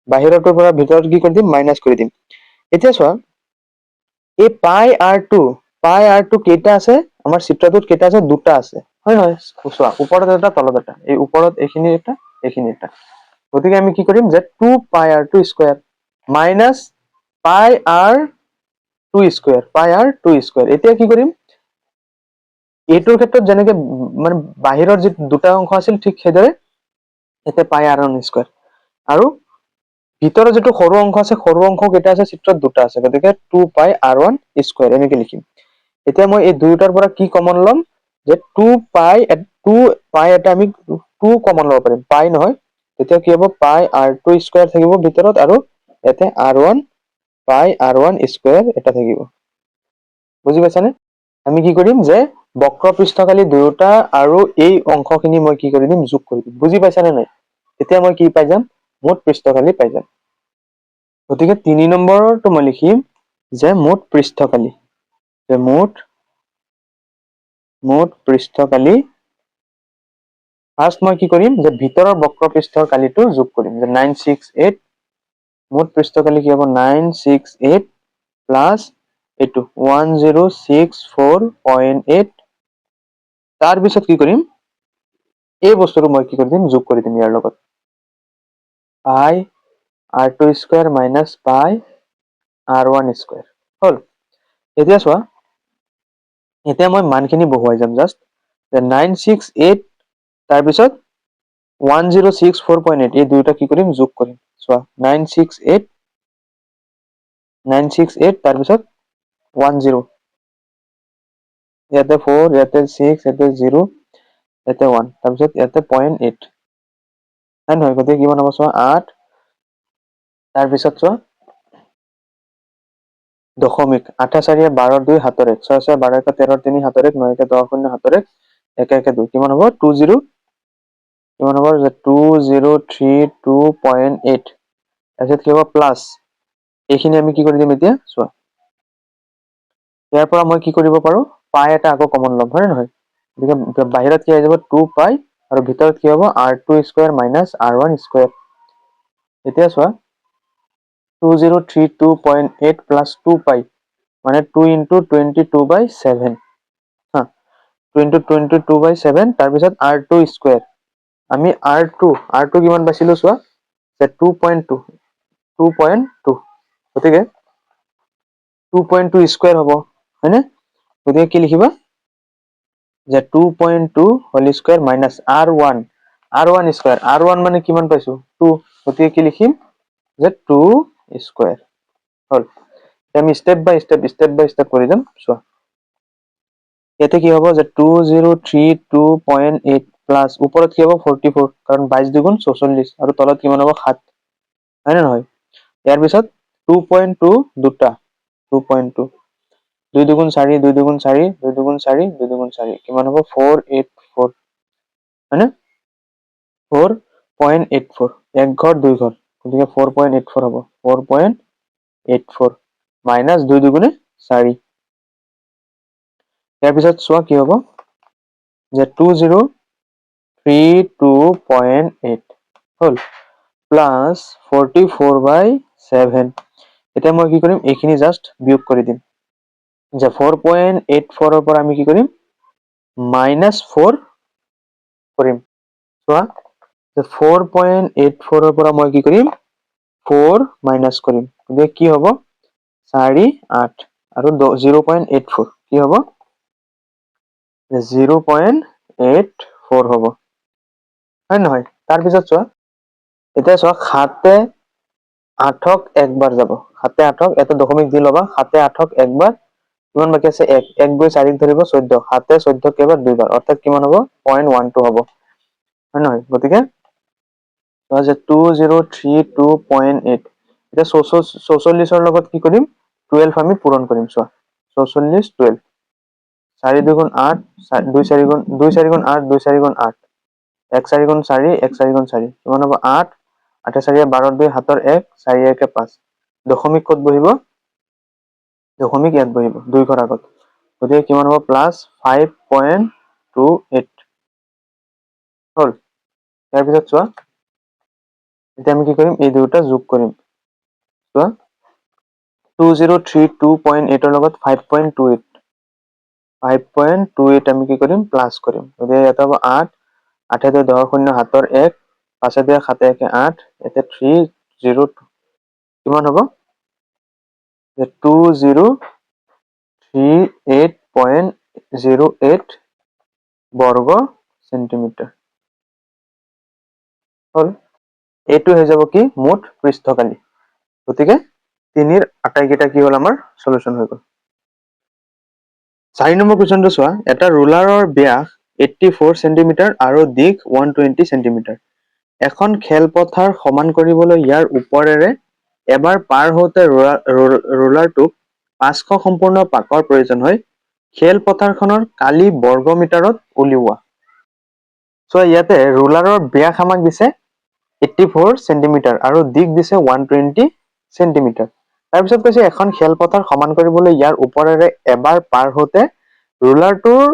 বাহিৰৰটোৰ পৰা ভিতৰত কি কৰি দিম, মাইনাছ কৰি দিম। এতিয়া চোৱা, এই পাই r2 কেইটা আছে, আমাৰ চিত্ৰটোত কেইটা আছে, দুটা আছে, হয় নহয়? চোৱা, ওপৰত এটা তলত এটা, এই ওপৰত এইখিনি এটা, এইখিনি এটা। গতিকে আমি কি কৰিম যে 2πr2 স্কোয়াৰ মাইনাছ পাই r2 স্কোয়াৰ। এতিয়া কি কৰিম, এইটোৰ ক্ষেত্ৰত যেনেকে মানে বাহিৰৰ যি দুটা অংশ আছিল ঠিক সেইদৰে এতিয়া পাই r1 স্কোয়াৰ, আৰু ভিতৰৰ যিটো সৰু অংশ আছে, সৰু অংশ কেইটা আছে, চিত্ৰত দুটা আছে, গতিকে 2πr1 স্কোয়াৰ এনেকে লিখিম। এতিয়া মই এই দুয়োটাৰ পৰা কি কমন ল'ম, যে 2π এটা আমি 2 কমন ল'ব পাৰিম, পাই নহয়, তেতিয়া কি হ'ব, পাই r2 স্কোয়াৰ থাকিব ভিতৰত, আৰু ইয়াতে পাই r1 স্কোয়াৰ এটা থাকিব। বুজি পাইছানে? আমি কি কৰিম যে বক্ৰ পৃষ্ঠকালি দুয়োটা আৰু এই অংশখিনি মই কি কৰি দিম, যোগ কৰি দিম। বুজি পাইছানে নাই? তেতিয়া মই কি পাই যাম, মুঠ পৃষ্ঠকালি পাই যাম। গতিকে 3 নম্বৰটো মই লিখিম যে মুঠ পৃষ্ঠকালি, যে মুঠ পৃষ্ঠকালি। ফাৰ্ষ্ট মই কি কৰিম, যে ভিতৰৰ বক্ৰ পৃষ্ঠৰ কালিটো যোগ কৰিম, যে 968, মুঠ পৃষ্ঠকালি কি হ'ব, 968 প্লাছ এইটো 1064.8। তাৰপিছত কি কৰিম, এই বস্তুটো মই কি কৰি দিম, যোগ কৰি দিম ইয়াৰ লগত, পাই r2 স্কোয়াৰ মাইনাছ পাই r1 স্কোয়াৰ হ'ল। এতিয়া চোৱা, এতিয়া মই মানখিনি বহুৱাই যাম, জাষ্ট যে 968 তাৰপিছত 1064.8, এই দুয়োটা কি কৰিম, যোগ কৰিম। চোৱা, 968 তাৰপিছত 10, ইয়াতে 4, ইয়াতে 6, ইয়াতে 0, ইয়াতে 1, তাৰপিছত ইয়াতে 0.8, হয় নহয়? গতিকে কিমান হ'ব, চোৱা 8, তাৰপিছত চোৱা দশমিক, 8 4 12 2 7 1, 6 6 12 1 13 3 7 1, 9 1 10 0 7 1, 1 1 2, কিমান হ'ব, 20, কিমান হ'ব, 2032.8। তাৰপিছত কি হ'ব, প্লাছ এইখিনি আমি কি কৰি দিম এতিয়া, চোৱা, ইয়াৰ পৰা মই কি কৰিব পাৰো, পাই এটা আকৌ কমন ল'ম, হয় নে নহয়? গতিকে বাহিৰত কি আহি যাব, 2π, আৰু ভিতৰত কি হ'ব, r2 square minus r1 square. এতিয়া চোৱা, 2032.8 প্লাছ 2π মানে 2 into 22/7, হা, 2 into 22/7, তাৰপিছত r2 স্কোয়াৰ, আমি r2 কিমান পাইছিলো চোৱা, যে 2.2, গতিকে 2.2 স্কোয়াৰ হ'ব, হয়নে? গতিকে কি লিখিবা, যে 2.2 whole square minus r1 square, r1 মানে কিমান পাইছো, 2, গতিকে কি লিখিম, যে 2 স্কোয়াৰ হ'ল। আমি স্টেপ বাই স্টেপ কৰি যাম, চোৱা, ইয়াতে কি হ'ব, যে 2032.8 প্লাছ ওপৰত কি হ'ব, 44, কাৰণ 22 2 44, আৰু তলত কিমান হ'ব, 7, হয় নে নহয়? ইয়াৰ পিছত 2.2 দুটা, 2.2, 2 2 4, 2 2 4, 2 2 4, 2 2 4, কিমান হ'ব, 484, হয়নে? 4.84, এক ঘৰ দুই ঘৰ, গতিকে 4.84 হ'ব, 4.84 মাইনাছ 2 2 4। ইয়াৰ পিছত চোৱা কি হ'ব, যে 2032.8 হ'ল, প্লাছ 44/7। এতিয়া মই কি কৰিম, এইখিনি জাষ্ট বিয়োগ কৰি দিম, যে 4.84 পৰা আমি কি কৰিম, -4 কৰিম। চোৱা, যে 4.84 পৰা মই কি কৰিম, 4 মাইনাছ কৰিম, গতিকে কি হ'ব, 4 8, আৰু 0.84 কি হ'ব, 0.84 হ'ব, হয় নহয়? তাৰপিছত চোৱা, এতিয়া চোৱা, 7 8ক একবাৰ যাব, 7 8ক এটা দশমিক দি ল'বা, 7 8ক একবাৰ, কিমান বাকী আছে, 1 1 গৈ 4ক ধৰিব, 14, 7 14 কেইবাৰ, দুইবাৰ, অৰ্থাৎ কিমান হ'ব, 0.12 হ'ব, হয় নহয়? গতিকে 2032.8, এতিয়া 44ৰ লগত কি কৰিম, 12 আমি পূৰণ কৰিম। চোৱা, 44 12, 4 2 8, 2 4 2 4 8, 2 4 8, 1 4 4, 1 4 4, কিমান হ'ব, 8, 8 4 12 2 7 1, 4 1 5, দশমিক ক'ত বহিব, দশমিক ইয়াত বহিব, 2 ঘৰ আগত, গতিকে কিমান হ'ব, প্লাছ 5.4 হল। ইয়াৰ পিছত চোৱা এতিয়া আমি কি কৰিম, এই দুটা যোগ কৰিম। চোৱা 2032.8 লগত 5.28 আমি কি কৰিম প্লাছ কৰিম। গতিকে ইয়াত হ'ব 8, 8 2 10 0 7 1, 5 2 7 1 8, এতিয়া 302 কিমান হ'ব 2038.08 বৰ্গ সেন্টিমিটাৰ হল। এইটো হৈ যাব কি মুঠ পৃষ্ঠকালি। গতিকে 3ৰ আটাইকেইটা কি হল আমাৰ সলিউশন হৈ গল। 4 নম্বৰ কুৱেশ্যনটো চোৱা, এটা ৰুলাৰৰ ব্যাস 84 সেন্টিমিটাৰ আৰু দিশ 120 সেন্টিমিটাৰ। এখন খেলপথাৰ সমান কৰিবলৈ ইয়াৰ ওপৰেৰে এবাৰ পাৰ হওঁতে ৰুলাৰটোক 500 সম্পূৰ্ণ পাকৰ প্ৰয়োজন হয়। খেলপথাৰখনৰ কালি বৰ্গ মিটাৰত উলিওৱা। চ' ইয়াতে ৰুলাৰৰ ব্যাস আমাক দিছে 84 সেন্টিমিটাৰ আৰু দিশ দিছে 120 সেন্টিমিটাৰ। তাৰপিছত কৈছে এখন খেলপথাৰ সমান কৰিবলৈ ইয়াৰ ওপৰেৰে এবাৰ পাৰ হওঁতে ৰুলাৰটোৰ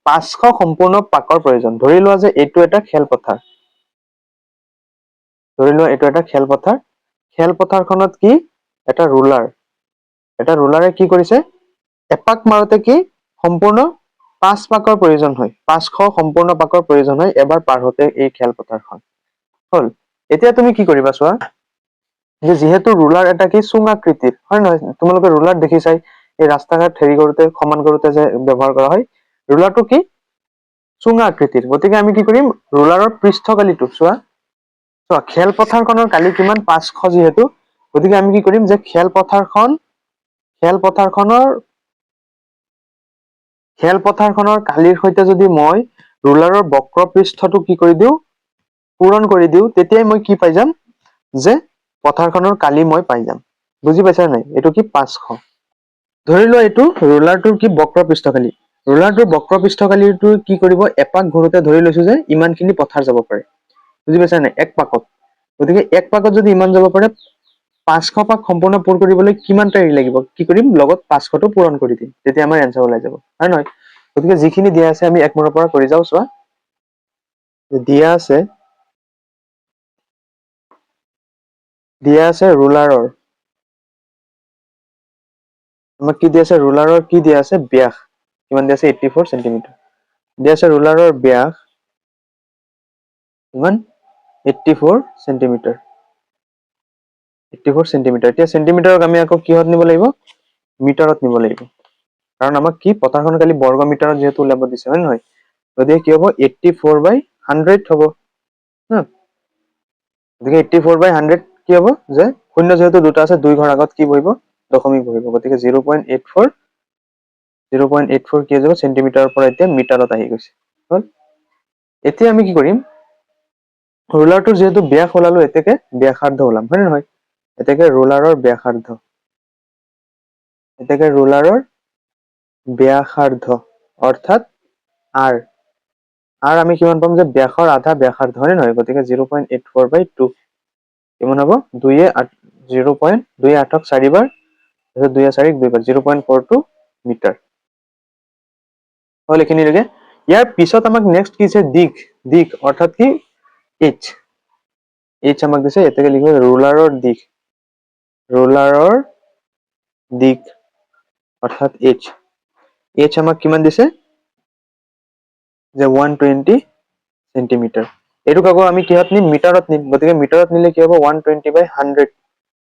500 সম্পূৰ্ণ পাকৰ প্ৰয়োজন। ধৰি লোৱা যে এইটো এটা খেলপথাৰ, খেলপথাৰখনত কি এটা ৰুলাৰে কি কৰিছে, এপাক মাৰোতে কি সম্পূৰ্ণ 5 পাকৰ প্ৰয়োজন হয়, 500 সম্পূৰ্ণ পাকৰ প্ৰয়োজন হয় এবাৰ পাৰ হওঁতে এই খেলপথাৰখন হল। এতিয়া তুমি কি কৰিবা চোৱা, যে যিহেতু ৰুলাৰ এটা কি চুং আকৃতিৰ হয় নহয়, তোমালোকে ৰুলাৰ দেখিছাই, এই ৰাস্তা ঘাট হেৰি কৰোতে সমান কৰোতে যে ব্যৱহাৰ কৰা হয়, ৰুলাৰটো কি চুঙা আকৃতিৰ। গতিকে আমি কি কৰিম ৰুলাৰৰ পৃষ্ঠকালিটো চোৱা খেলপথাৰখনৰ কালি কিমান 500 যিহেতু, গতিকে আমি কি কৰিম যে খেলপথাৰখনৰ কালিৰ সৈতে যদি মই ৰুলাৰৰ বক্ৰ পৃষ্ঠটো কি কৰি দিওঁ পূৰণ কৰি দিওঁ, তেতিয়াই মই কি পাই যাম যে পথাৰখনৰ কালি মই পাই যাম। বুজি পাইছা নাই, এইটো কি 500। ধৰি লোৱা এইটো ৰুলাৰটোৰ কি বক্ৰ পৃষ্ঠকালি, ৰুলাৰটোৰ বক্ৰ পৃষ্ঠকালিটো কি কৰিব, এপাক ঘূৰোতে ধৰি লৈছো যে ইমানখিনি পথাৰ যাব পাৰে। বুজি পাইছা নাই, এক পাকত। গতিকে এক পাকত যদি ইমান যাব পাৰে, 500 পাক সম্পূৰ্ণ পূৰ কৰিবলৈ কিমান টাইম লাগিব, কি কৰিম লগত 500টো পূৰণ কৰি দিম, তেতিয়া আমাৰ এনসাৰ ওলাই যাব হয় নহয়। গতিকে যিখিনি দিয়া আছে আমি 1 নম্বৰ পৰা কৰি যাওঁ। চোৱা দিয়া আছে ৰুলাৰৰ, আমাক কি দিয়া আছে ৰুলাৰৰ কি দিয়া আছে ব্যাস কিমান দিয়া আছে 84 সেন্টিমিটাৰ দিয়া আছে। ৰুলাৰৰ ব্যাস কিমান 84 সেন্টিমিটাৰ। এতিয়া সেন্টিমিটাৰক আমি আকৌ কিহত নিব লাগিব, মিটাৰত নিব লাগিব, কাৰণ আমাক কি পথাৰখন খালি বৰ্গ মিটাৰত যিহেতু ওলাব দিছে হয় নহয়। গতিকে কি হ'ব 84/100 হ'ব। গতিকে 84/100 কি হ'ব যে শূন্য যেহেতু দুটা আছে, 2 ঘৰ আগত কি বহিব দশমিক বহিব। গতিকে 0.84 কি হৈ যাব চেণ্টিমিটাৰৰ পৰা এতিয়া মিটাৰত আহি গৈছে হল। এতিয়া আমি কি কৰিম, ৰুলাৰটোৰ যিহেতু ব্যাস ওলালো, এতেকে ব্যাসাৰ্ধ ওলাম হয় নে নহয়। এতেকে ৰুলাৰৰ ব্যাসাৰ্ধ অৰ্থাৎ R আমি কিমান পাম যে ব্যাসৰ আধা ব্যাসাৰ্ধ হয় নে নহয়। গতিকে 0.84/2 কিমান হ'ব 2 8ক 4 বাৰ, 2 4 2 বাৰ 0.42 মিটাৰ হল। এইখিনিলৈকে ইয়াৰ পিছত আমাক নেক্সট কি আছে দিশ অৰ্থাৎ কি এইচ আমাক দিছে, এতেকে লিখিব ৰুলাৰৰ দিশ অৰ্থাৎ এইচ আমাক কিমান দিছে যে 120 সেন্টিমিটাৰ। এইটোক আকৌ আমি কিহত নিম মিটাৰত নিম। গতিকে মিটাৰত নিলে কি হ'ব 120/100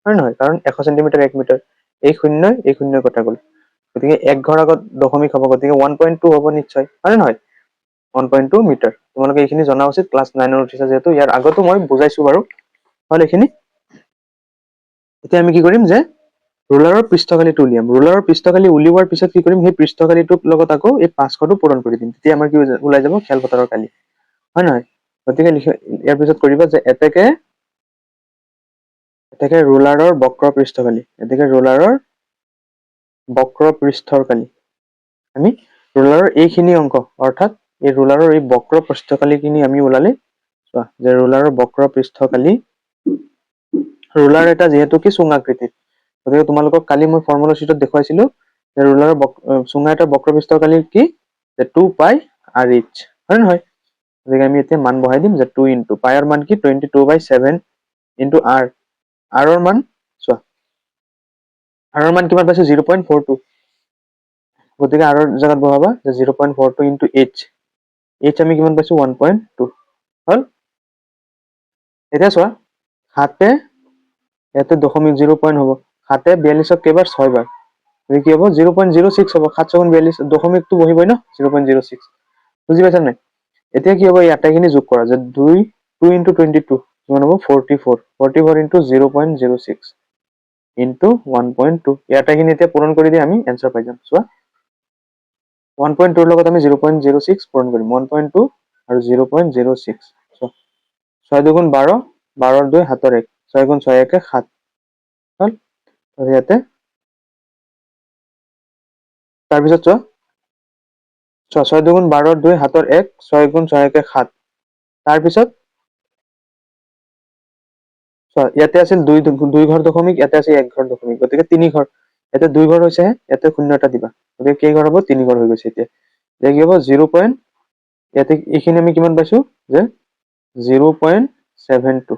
হয় নহয়, কাৰণ 100 সেন্টিমিটাৰ 1 মিটাৰ, এই শূন্য কটা গ'ল। গতিকে 1 ঘৰ আগত দশমিক হ'ব, গতিকে 1.2 হ'ব নিশ্চয় হয় নে নহয় 1.2 মিটাৰ। তোমালোকে এইখিনি জনা উচিত, ক্লাছ 9ত উঠিছা যিহেতু। ইয়াৰ আগতো মই বুজাইছো বাৰু হল এইখিনি। এতিয়া আমি কি কৰিম যে ৰুলাৰৰ পৃষ্ঠকালিটো উলিয়াম। ৰুলাৰৰ পৃষ্ঠকালি উলিওৱাৰ পিছত কি কৰিম, সেই পৃষ্ঠকালিটোৰ লগত আকৌ এই 500টো পূৰণ কৰি দিম, তেতিয়া আমাৰ কি ওলাই যাব খেলপথাৰৰ কালি হয় নহয়। গতিকে ইয়াৰ পিছত কৰিবা যে এতেকে ৰুলাৰৰ বক্ৰ পৃষ্ঠৰ কালি, আমি ৰুলাৰৰ এইখিনি অংক অৰ্থাৎ এই ৰুলাৰৰ এই বক্ৰ পৃষ্ঠকালিখিনি আমি ওলালে চোৱা যে ৰুলাৰৰ বক্ৰ পৃষ্ঠকালি, ৰুলাৰ এটা যিহেতু কি চুং আকৃতিৰ, গতিকে তোমালোকক কালি মই ফৰ্মুলা চিটত দেখুৱাইছিলো যে ৰুলাৰৰ চুঙা এটা বক্ৰ পৃষ্ঠকালি কি 2π আর এইচ হয় নহয় গতিকে আমি এতিয়া মান বহাই দিম যে 2 ইনটু পাইৰ মান কি 22/7 ইনটু আৰ আৰৰ মান চোৱা আৰৰ মান কিমান পাইছো 0.42 গতিকে আৰৰ জায়গাত বহাবা যে 0.42 ইনটু এইচ আমি কিমান পাইছো 1.2 হল এতিয়া চোৱা সাতে ইয়াতে দশমিক 0 পইণ্ট হ'ব সাতে 42ক কেইবাৰ 6 বাৰ কি হ'ব 0.06 হ'ব 7 7 42 দশমিকটো বহিবই ন 0.06 বুজি পাইছা নাই এতিয়া কি হ'ব এই আটাইখিনি যোগ কৰা যে 2 ইনটু 22 কিমান হ'ব 44 44 ইনটু 0.06 ইনটু 1.2 এই আটাইখিনি এতিয়া পূৰণ কৰি দি আমি এনসাৰ পাই যাম চোৱা 1.2 ৰ লগত আমি 0.06 পূৰণ কৰিম 1.2 আৰু 0.06 চোৱা 6 দুগুণ 12 12 2 হাতৰ 1 6 গুণ 6 1 7 হল আৰু ইয়াতে তাৰপিছত চোৱা 6 দুগুণ 12 2 হাতৰ 1 6 গুণ 6 1 7 তাৰপিছত চোৱা ইয়াতে আছিল 2 ঘৰ দশমিক ইয়াতে আছিল 1 ঘৰ দশমিক গতিকে 3 ঘৰ ইয়াতে 2 ঘৰ হৈছে ইয়াতে শূন্য এটা দিবা গতিকে কেই ঘৰ হ'ব 3 ঘৰ হৈ গৈছে এতিয়া কি হ'ব 0 পইণ্ট ইয়াতে এইখিনি আমি কিমান পাইছো যে 0.72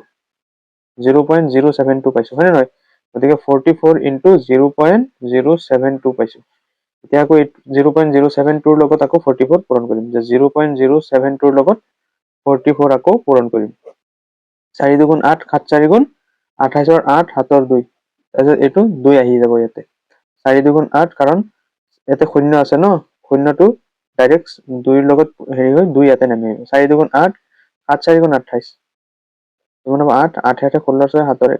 0.072 পাইছো হয় নে নহয় গতিকে 44 ইনটু 0.072 পাইছো এতিয়া আকৌ 0.072 ৰ লগত আকৌ 44 পূৰণ কৰিম যে 0.072 ৰ লগত 44 আকৌ পূৰণ কৰিম 4 দুগুণ 8 7 4 গুণ 28 8 হাতৰ 2 তাৰপিছত এইটো 2 আহি যাব ইয়াতে 4 দুগুণ 8 কাৰণ ইয়াতে শূন্য আছে ন শূন্যটো ডাইৰেক্ট 2 ৰ লগত হেৰি হৈ 2 ইয়াতে নামি আহিব 4 দুগুণ 8 7 4 গুণ 28 কিমান হ'ব 8 8 8 16 6 হাতৰ 1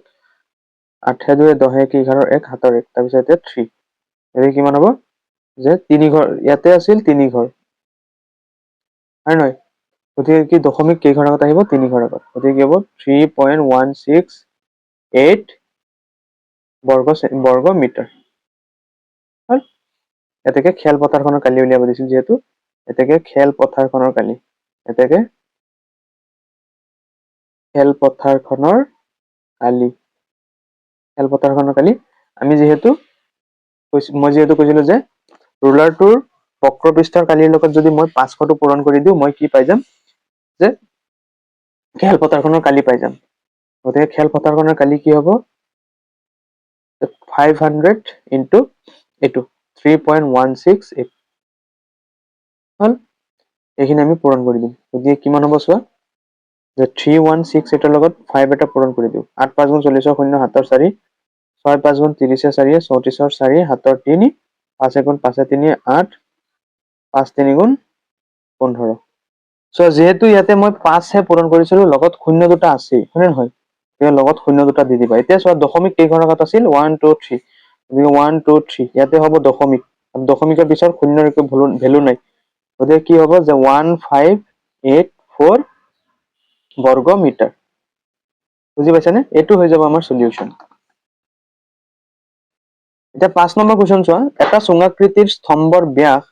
8 2 10 1 11 1 হাতৰ 1 তাৰপিছত এতিয়া 3 এতিয়া কিমান হ'ব যে 3 ঘৰ ইয়াতে আছিল 3 ঘৰ হয় নহয় গতিকে কি দশমিক কেই ঘৰ আগত আহিব 3 ঘৰ আগত গতিকে কি হ'ব 3.168 বৰ্গ মিটাৰ হল এতেকে খেলপথাৰখনৰ কালি উলিয়াব দিছিল যিহেতু এতেকে খেলপথাৰখনৰ কালি এতেকে খেলপথাৰখনৰ কালি আমি যিহেতু মই যিহেতু কৈছিলো যে ৰুলাৰটোৰ বক্ৰপৃষ্ঠৰ কালিৰ লগত যদি মই 500টো পূৰণ কৰি দিওঁ মই কি পাই যাম যে খেলপথাৰখনৰ কালি পাই যাম গতিকে খেলপথাৰখনৰ কালি কি হ'ব 500 ইনটু এইটো 3.168 হল এইখিনি আমি পূৰণ কৰি দিম গতিকে কিমান হ'ব চোৱা যে 3168 ৰ লগত 5 এটা পূৰণ কৰি দিওঁ 8 5 গুণ 40 0 হাতৰ 4 6 5 গুণ 30 4 34 4 হাতৰ 3 5 গুণ 5 3 8 5 3 গুণ 15 সো যেহেতু ইয়াতে মই 5 হে পূৰণ কৰিছিলো লগত শূন্য দুটা আছে হয়নে নহয় এই লগত শূন্য দুটা দি দিবা এতিয়া চোৱা দশমিক কেই ঘৰ আগত আছিল 1 2 3 গতিকে 1 2 3 ইয়াতে হ'ব দশমিক দশমিকৰ পিছত শূন্যৰ একো ভ্যালু নাই গতিকে কি হ'ব যে 1584 বৰ্গ মিটাৰ বুজি পাইছানে এইটো হৈ যাব আমাৰ সলিউশন এটা 5 নম্বৰ কোৱেশ্চন চোৱা এটা চুঙাকৃতিৰ স্তম্ভৰ ব্যাস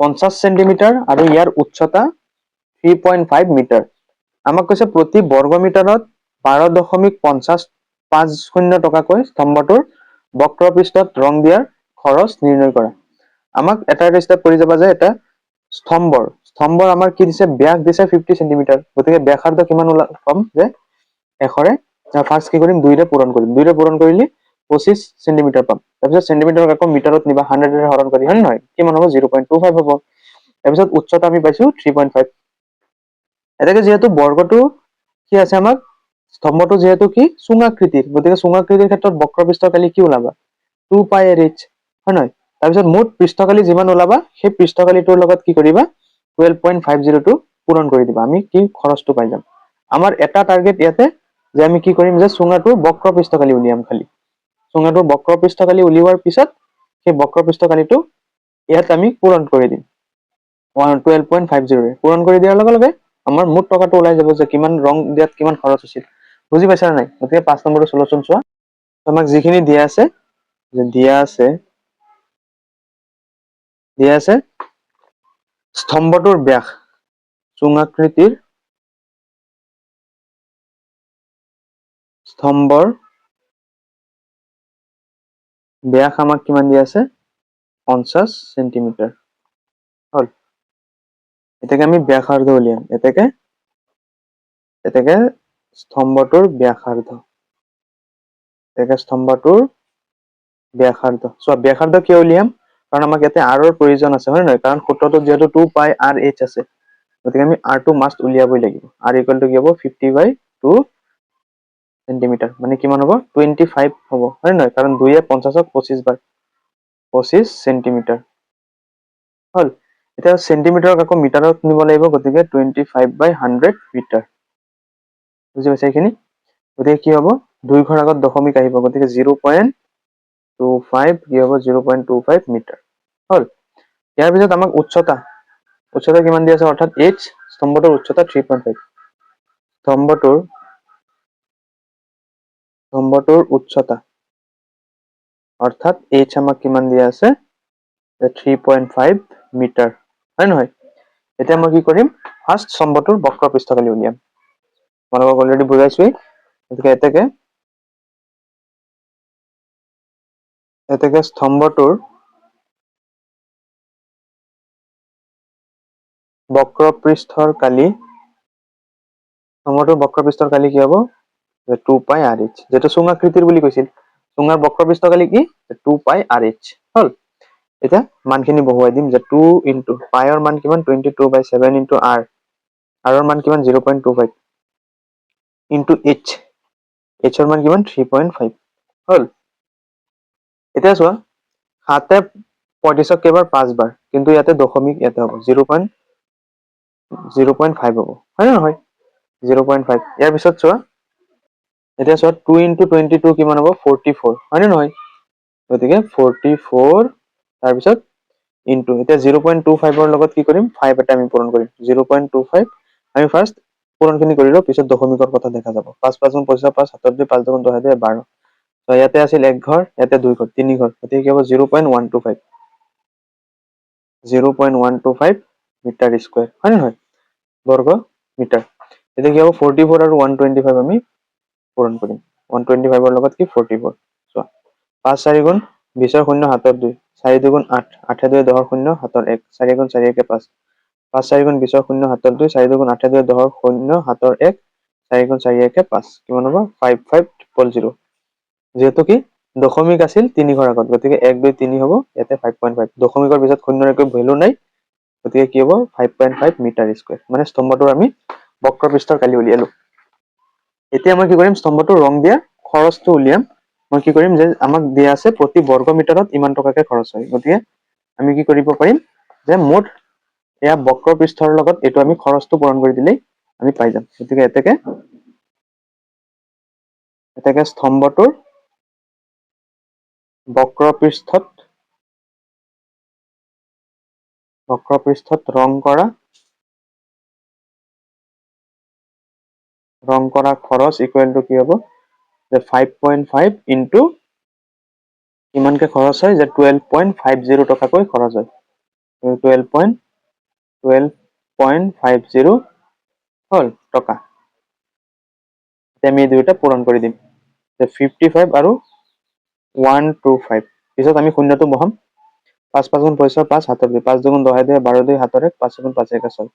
50 সেন্টিমিটাৰ আৰু ইয়াৰ উচ্চতা 3.5 মিটাৰ আমাক কৈছে প্ৰতি বৰ্গ মিটাৰত 12.50 টকাকৈ স্তম্ভটোৰ বক্ৰপৃষ্ঠত ৰং দিয়াৰ খৰচ নিৰ্ণয় কৰা আমাক এটা স্টেপ কৰি যাবা যে এটা স্তম্ভৰ আমাৰ কি দিছে ব্যাস দিছে 50 সেন্টিমিটাৰ গতিকে ব্যাসাৰ্ধ কিমান পাম যে 100ৰে ফাৰ্স্ট কি কৰিম 2 ৰে পূৰণ কৰিম 2 ৰে পূৰণ কৰিলে 25 সেন্টিমিটাৰ পাম তাৰপিছত সেন্টিমিটাৰক আকৌ মিটাৰত নিবা 100 ৰে হৰণ কৰি হয় নহয় কিমান হ'ব 0.25 হ'ব তাৰপিছত উচ্চতা আমি পাইছো 3.5 এটাকে যেহেতু বৰ্গটো কি আছে আমাক স্তম্ভটো যেহেতু কি চুঙাকৃতিৰ গতিকে চুঙাকৃতিৰ ক্ষেত্ৰত বক্ৰপৃষ্ঠৰ কালি কি ওলাবা 2 পাই r h হয় নহয় তাৰপিছত মুঠ পৃষ্ঠকালি যিমান ওলাবা সেই পৃষ্ঠকালিটোৰ লগত কি কৰিবা 12.50 পূৰণ কৰি দিবা আমি কি খৰচটো পাই যাম আমাৰ এটা টাৰ্গেট ইয়াতে যে আমি কি কৰিম যে চুঙাটোৰ বক্ৰপৃষ্ঠকালি উলিয়াম খালি চুঙাটোৰ বক্ৰপৃষ্ঠকালি উলিওৱাৰ পিছত সেই বক্ৰপৃষ্ঠকালিটো ইয়াত আমি পূৰণ কৰি দিম 12.50 পূৰণ কৰি দিয়াৰ লগে লগে আমাৰ মুঠ টকাটো ওলাই যাব যে কিমান ৰং দিয়াত কিমান খৰচ হৈছিল বুজি পাইছা নাই গতিকে 5 নম্বৰৰ সলিউশন চোৱা তোমাক যিখিনি দিয়া আছে যে দিয়া আছে স্তম্ভটোৰ ব্যাস চুঙাকৃতিৰ স্তম্ভৰ ব্যাস আমাক কিমান দিয়া আছে 50 সেন্টিমিটাৰ হল এটাকে আমি ব্যাসাৰ্ধ উলিয়াম, এটাকে স্তম্ভটোৰ ব্যাসাৰ্ধ, এটাকে স্তম্ভটোৰ ব্যাসাৰ্ধ। চোৱা ব্যাসাৰ্ধ কিয় উলিয়াম, কাৰণ আমাক ইয়াতে r ৰ প্ৰয়োজন আছে, হয় নহয়? কাৰণ সূত্ৰটোত যিহেতু 2πr/h আছে, গতিকে আমি r টো মাষ্ট উলিয়াবই লাগিব। r ইকুৱেল টু কি হ'ব, 50/2 সেন্টিমিটাৰ, মানে কিমান হ'ব, 25 হ'ব, হয় নহয়? কাৰণ 2 য়ে 50ক 25 বাৰ, 25 সেন্টিমিটাৰ হ'ল। এতিয়া সেন্টিমিটাৰক আকৌ মিটাৰত নিব লাগিব, গতিকে 25/100 মিটাৰ। বুজি পাইছা এইখিনি? গতিকে কি হ'ব, 2 ঘৰ আগত দশমিক আহিব, গতিকে 0.25 কি হ'ব, 0.25 মিটাৰ হ'ল। ইয়াৰ পিছত আমাক উচ্চতা, উচ্চতা কিমান দি আছে, অৰ্থাৎ h, স্তম্ভটোৰ উচ্চতা 3.5, স্তম্ভটোৰ উচ্চতা অৰ্থাৎ h আমাক কিমান দিয়া আছে, 3.5 মিটাৰ, হয় নহয়? এতিয়া মই কি কৰিম, ফাৰ্ষ্ট স্তম্ভটোৰ বক্ৰ পৃষ্ঠকালি উলিয়াম, তোমালোকক অলৰেডি বুজাইছোৱেই। গতিকে এতেকে স্তম্ভটোৰ বক্ৰপৃষ্ঠৰ কালি, স্তম্ভটোৰ বক্ৰপৃষ্ঠৰ কালি কি হ'ব, 2πrh, যেটো চুঙাকৃতিৰ বুলি কৈছিল। চুঙাৰ বক্ৰপৃষ্ঠকালি কি, 2πrh হ'ল। এতিয়া মানখিনি বহুৱাই দিম, যে 2 ইন্টু পাইৰ মান কিমান, 22/7 ইন্টু r, r ৰ মান কিমান, 0.25 ইন্টু h, h ৰ মান কিমান, 3.5 হ'ল। এতিয়া চোৱা 7 এ 35ক কেইবাৰ 5 বাৰ, কিন্তু ইয়াতে দশমিক ইয়াতে হ'ব, 0.5 হ'ব, হয় নে নহয়? 0.5। ইয়াৰ পিছত চোৱা, এতিয়া চোৱা 2 ইন্টু 22 কিমান হ'ব, 44, হয় নে নহয়? গতিকে 44, তাৰপিছত ইন্টু, এতিয়া 0.25ৰ লগত কি কৰিম, 5 এটা আমি পূৰণ কৰিম, 0.25 আমি ফাৰ্ষ্ট পূৰণখিনি কৰি লওঁ, পিছত দশমিকৰ কথা দেখা যাব। 5 5 গুণ 25, 5 7 2, 5 2 গুণ 10 2, 12। তো ইয়াতে আছিল 1 ঘৰ, ইয়াতে 2 ঘৰ, 3 ঘৰ, গতিকে কি হ'ব, 0.125 মিটাৰ স্কুৱেৰ, হয় নে নহয়, বৰ্গ মিটাৰ। এতিয়া কি হ'ব, 44 আৰু 125 আমি পূৰণ কৰিম, 125ৰ লগত কি 44, চোৱা 5 4 গুণ 20ৰ শূন্য 7 2, 4 2 গুণ 8, 8 2 10ৰ শূন্য 7 1, 4 গুণ 4 1 5, 5 4 গুণ 20ৰ শূন্য 7 2, 4 2 গুণ 8 2 10ৰ শূন্য 7 1, 4 গুণ 4 1 5, কিমান হ'ব, 55000। যেহেতু কি দশমিক আছিল 3 ঘৰ আগত, গতিকে 1 2 3 হ'ব, ইয়াতে 5.5, দশমিকৰ পিছত শূন্যৰ একো ভেলু নাই, গতিকে কি হ'ব, 5.5 মিটাৰ স্কুৱেৰ, মানে স্তম্ভটোৰ আমি বক্ৰপৃষ্ঠৰ কালি উলিয়ালো। এতিয়া মই কি কৰিম, স্তম্ভটো ৰং দিয়া খৰচটো উলিয়াম। মই কি কৰিম, যে আমাক দিয়া আছে প্ৰতি বৰ্গ মিটাৰত ইমান টকাকে খৰচ হয়, গতিকে আমি কি কৰিব পাৰিম, যে মুঠ এয়া বক্ৰপৃষ্ঠৰ লগত এইটো আমি খৰচটো পূৰণ কৰি দিলেই আমি পাই যাম। গতিকে এতেকে স্তম্ভটোৰ বক্ৰপৃষ্ঠত ৰং কৰা খৰচ ইকুৱেল টু কি হ'ব, যে 5.5 ইন্টু কিমানকে খৰচ হয়, যে 12.50 টকাকৈ খৰচ হয়, 12.50 হ'ল টকা। আমি এই দুয়োটা পূৰণ কৰি দিম, যে 55 আৰু 125, পিছত আমি শূন্যটো বহাম। 5 5 গুণ 25 5 7 2, 5 2 গুণ 10 2, 12 2 7 1, 5 গুণ 5 1 6,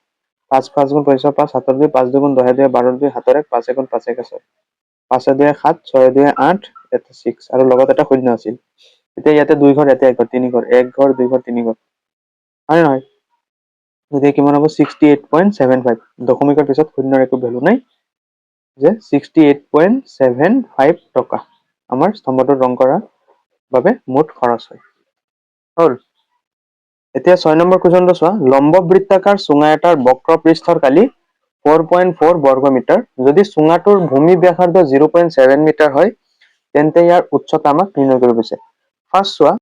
5 5 গুণ 25 5 7 2, 5 2 গুণ 10 2, 12 2 7 1, 5 গুণ 5 1 6, 5 2 7, 6 2 8, এটা 6 আৰু লগত এটা শূন্য আছিল। এতিয়া ইয়াতে 2 ঘৰ, ইয়াতে 1 ঘৰ, 3 ঘৰ, 1 ঘৰ 2 ঘৰ 3 ঘৰ, হয় নে নহয়? গতিকে কিমান হ'ব, 68.75, দশমিকৰ পিছত শূন্যৰ একো ভেলু নাই, যে 68.75 টকা আমাৰ স্তম্ভটো ৰং কৰাৰ বাবে মুঠ খৰচ হয়, হ'ল। এতিয়া 6 নম্বৰ কুৱেশ্যনটো চোৱা, লম্ব বৃত্তাকাৰ চুঙা এটাৰ বক্ৰপৃষ্ঠৰ কালি 4.4 বৰ্গ মিটাৰ, যদি চুঙাটোৰ ভূমি ব্যাসাৰ্ধ 0.7 মিটাৰ হয়, তেন্তে ইয়াৰ উচ্চতা আমাক নিৰ্ণয় কৰিব দিছে। ফাৰ্ষ্ট চোৱা,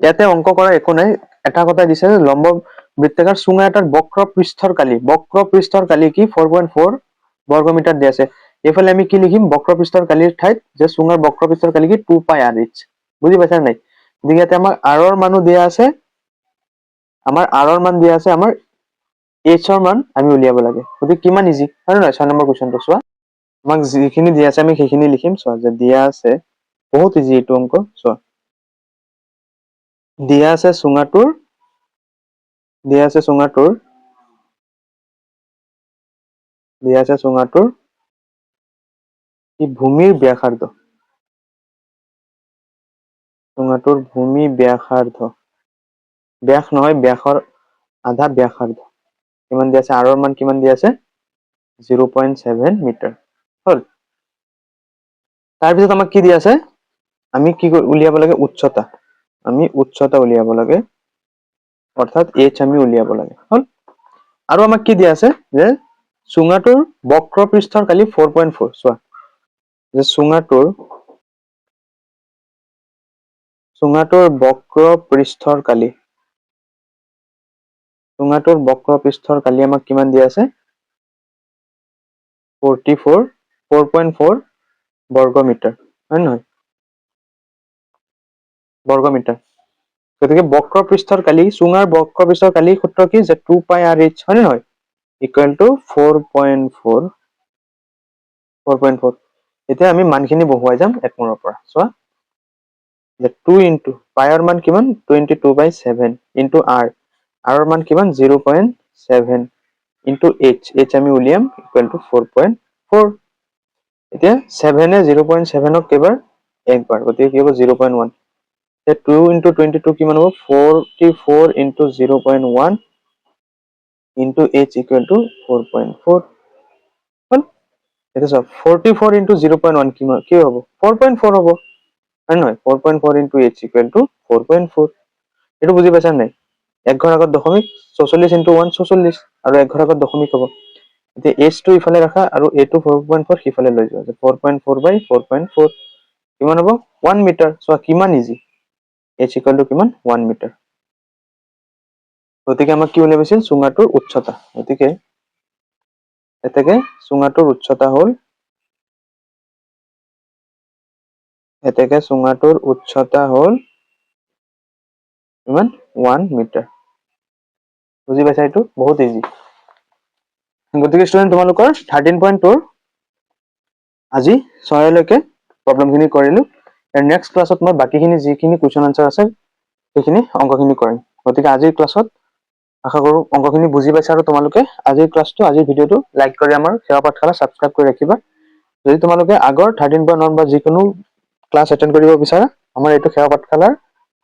ইয়াতে অংক কৰা একো নাই, এটা কথা দিছে, লম্ব বৃত্তাকাৰ চুঙা এটাৰ বক্ৰপৃষ্ঠৰ কালি কি 4.4 বৰ্গ মিটাৰ দিয়া আছে। এইফালে আমি কি লিখিম, বক্ৰপৃষ্ঠৰ কালিৰ ঠাইত যে চুঙাৰ বক্ৰপৃষ্ঠৰ কালি কি 2πrh, বুজি পাইছা নাই? গতিকে ইয়াতে আমাক r ৰ মানো দিয়া আছে, আমাৰ r ৰ মান দিয়া আছে, আমাৰ h ৰ মান আমি উলিয়াব লাগে। গতিকে কিমান ইজি, হয় নে নহয়? 6 নম্বৰ কুৱেশ্যনটো চোৱা, আমাক যিখিনি দিয়া আছে আমি সেইখিনি লিখিম। চোৱা, যে দিয়া আছে, বহুত ইজি এইটো অংক। চোৱা, দিয়া আছে চুঙাটোৰ দিয়া আছে চুঙাটোৰ কি ভূমিৰ ব্যাসাৰ্ধ, চুঙাটোৰ ভূমি ব্যাসাৰ্ধ, ব্যাস নহয় ব্যাসৰ আধা ব্যাসাৰ্ধ কিমান দিয়া আছে, আৰৰ মান কিমান দিয়া আছে 0.7 মিটাৰ হ'ল। তাৰপিছত আমাক কি দিয়া আছে, আমি কি উলিয়াব লাগে উচ্চতা, আমি উচ্চতা উলিয়াব লাগে অৰ্থাৎ এইচ আমি উলিয়াব লাগে হ'ল। আৰু আমাক কি দিয়া আছে যে চুঙাটোৰ বক্ৰ পৃষ্ঠৰ কালি 4.4, চোৱা যে চুঙাটোৰ বক্ৰ পৃষ্ঠৰ কালি, চুঙাটোৰ বক্ৰ পৃষ্ঠৰ কালি আমাক কিমান দিয়া আছে 4.4 বৰ্গ মিটাৰ হয় নহয়, বৰ্গ মিটাৰ। গতিকে বক্ৰ পৃষ্ঠৰ কালি, চুঙাৰ বক্ৰ পৃষ্ঠৰ কালি সূত্ৰ কি যে 2 পাই আৰ এইচ হয় নে নহয়, ইকুৱেল টু 4.4। এতিয়া আমি মানখিনি বহুৱাই যাম এক মূৰৰ পৰা, চোৱা যে 2 ইন্টু পাইৰ মান কিমান 22/7 ইন্টু আৰৰ মান কিমান 0.7 ইন্টু এইচ আমি উলিয়াম ইকুৱেল টু 4.4। এতিয়া 7 0.7ক কেইবাৰ একবাৰ, গতিকে কি হ'ব 0.1। 2 ইন্টু 22 কিমান হ'ব 44 into 0.1 into H equal to 4.4 হ'ল। এতিয়া চাওক 44 ইন্টু 0.1 কিমান কি হ'ব 4.4 হ'ব হয় নহয়, 4.4 ইন্টু এইচ ইকুৱেল টু 4.4। এইটো বুজি পাইছা নাই, এক ঘৰ আগত দশমিক 44 ইন্টু 1 44 আৰু এক ঘৰ আগত দশমিক হ'ব। এতিয়া এইচটো ইফালে ৰাখা আৰু এইটো 4.4 সিফালে লৈ যোৱা, 4.4/4.4 কিমান হ'ব 1 মিটাৰ। চোৱা কিমান ইজি, এইচ ইকুৱেল টু কিমান 1 মিটাৰ। গতিকে আমাক কি উলিয়াইছিল চুঙাটোৰ উচ্চতা, গতিকে চুঙাটোৰ উচ্চতা হ'ল কিমান 1 মিটাৰ। বুজি পাইছা, এইটো বহুত ইজি। গতিকে ষ্টুডেণ্ট তোমালোকৰ 13.2 আজি 6লৈকে প্ৰব্লেমখিনি কৰিলো। নেক্সট ক্লাছত মই বাকীখিনি যিখিনি কুৱেশ্যন আনচাৰ আছে সেইখিনি অংকখিনি কৰিম। গতিকে আজিৰ ক্লাছত আশা কৰো অংকখিনি বুজি পাইছা আৰু তোমালোকে আজিৰ ভিডিঅ'টো লাইক কৰি আমাৰ সেৱা পাঠশালা ছাবস্ক্ৰাইব কৰি ৰাখিবা। যদি তোমালোকে আগৰ 13.1 বা যিকোনো ক্লাছ এটেণ্ড কৰিব বিচাৰা, আমাৰ এইটো সেৱা পাঠশালাৰ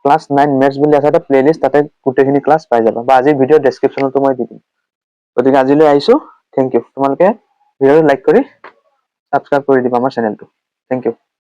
ক্লাছ 9 মেথছ বুলি আছে এটা প্লেলিষ্ট, তাতে গোটেইখিনি ক্লাছ পাই যাবা, বা আজিৰ ভিডিঅ' ডেছক্ৰিপশ্যনতো মই দি দিম। গতিকে আজিলৈ আহিছো, থেংক ইউ। তোমালোকে ভিডিঅ'টো লাইক কৰি ছাবস্ক্ৰাইব কৰি দিবা আমাৰ চেনেলটো, থেংক ইউ।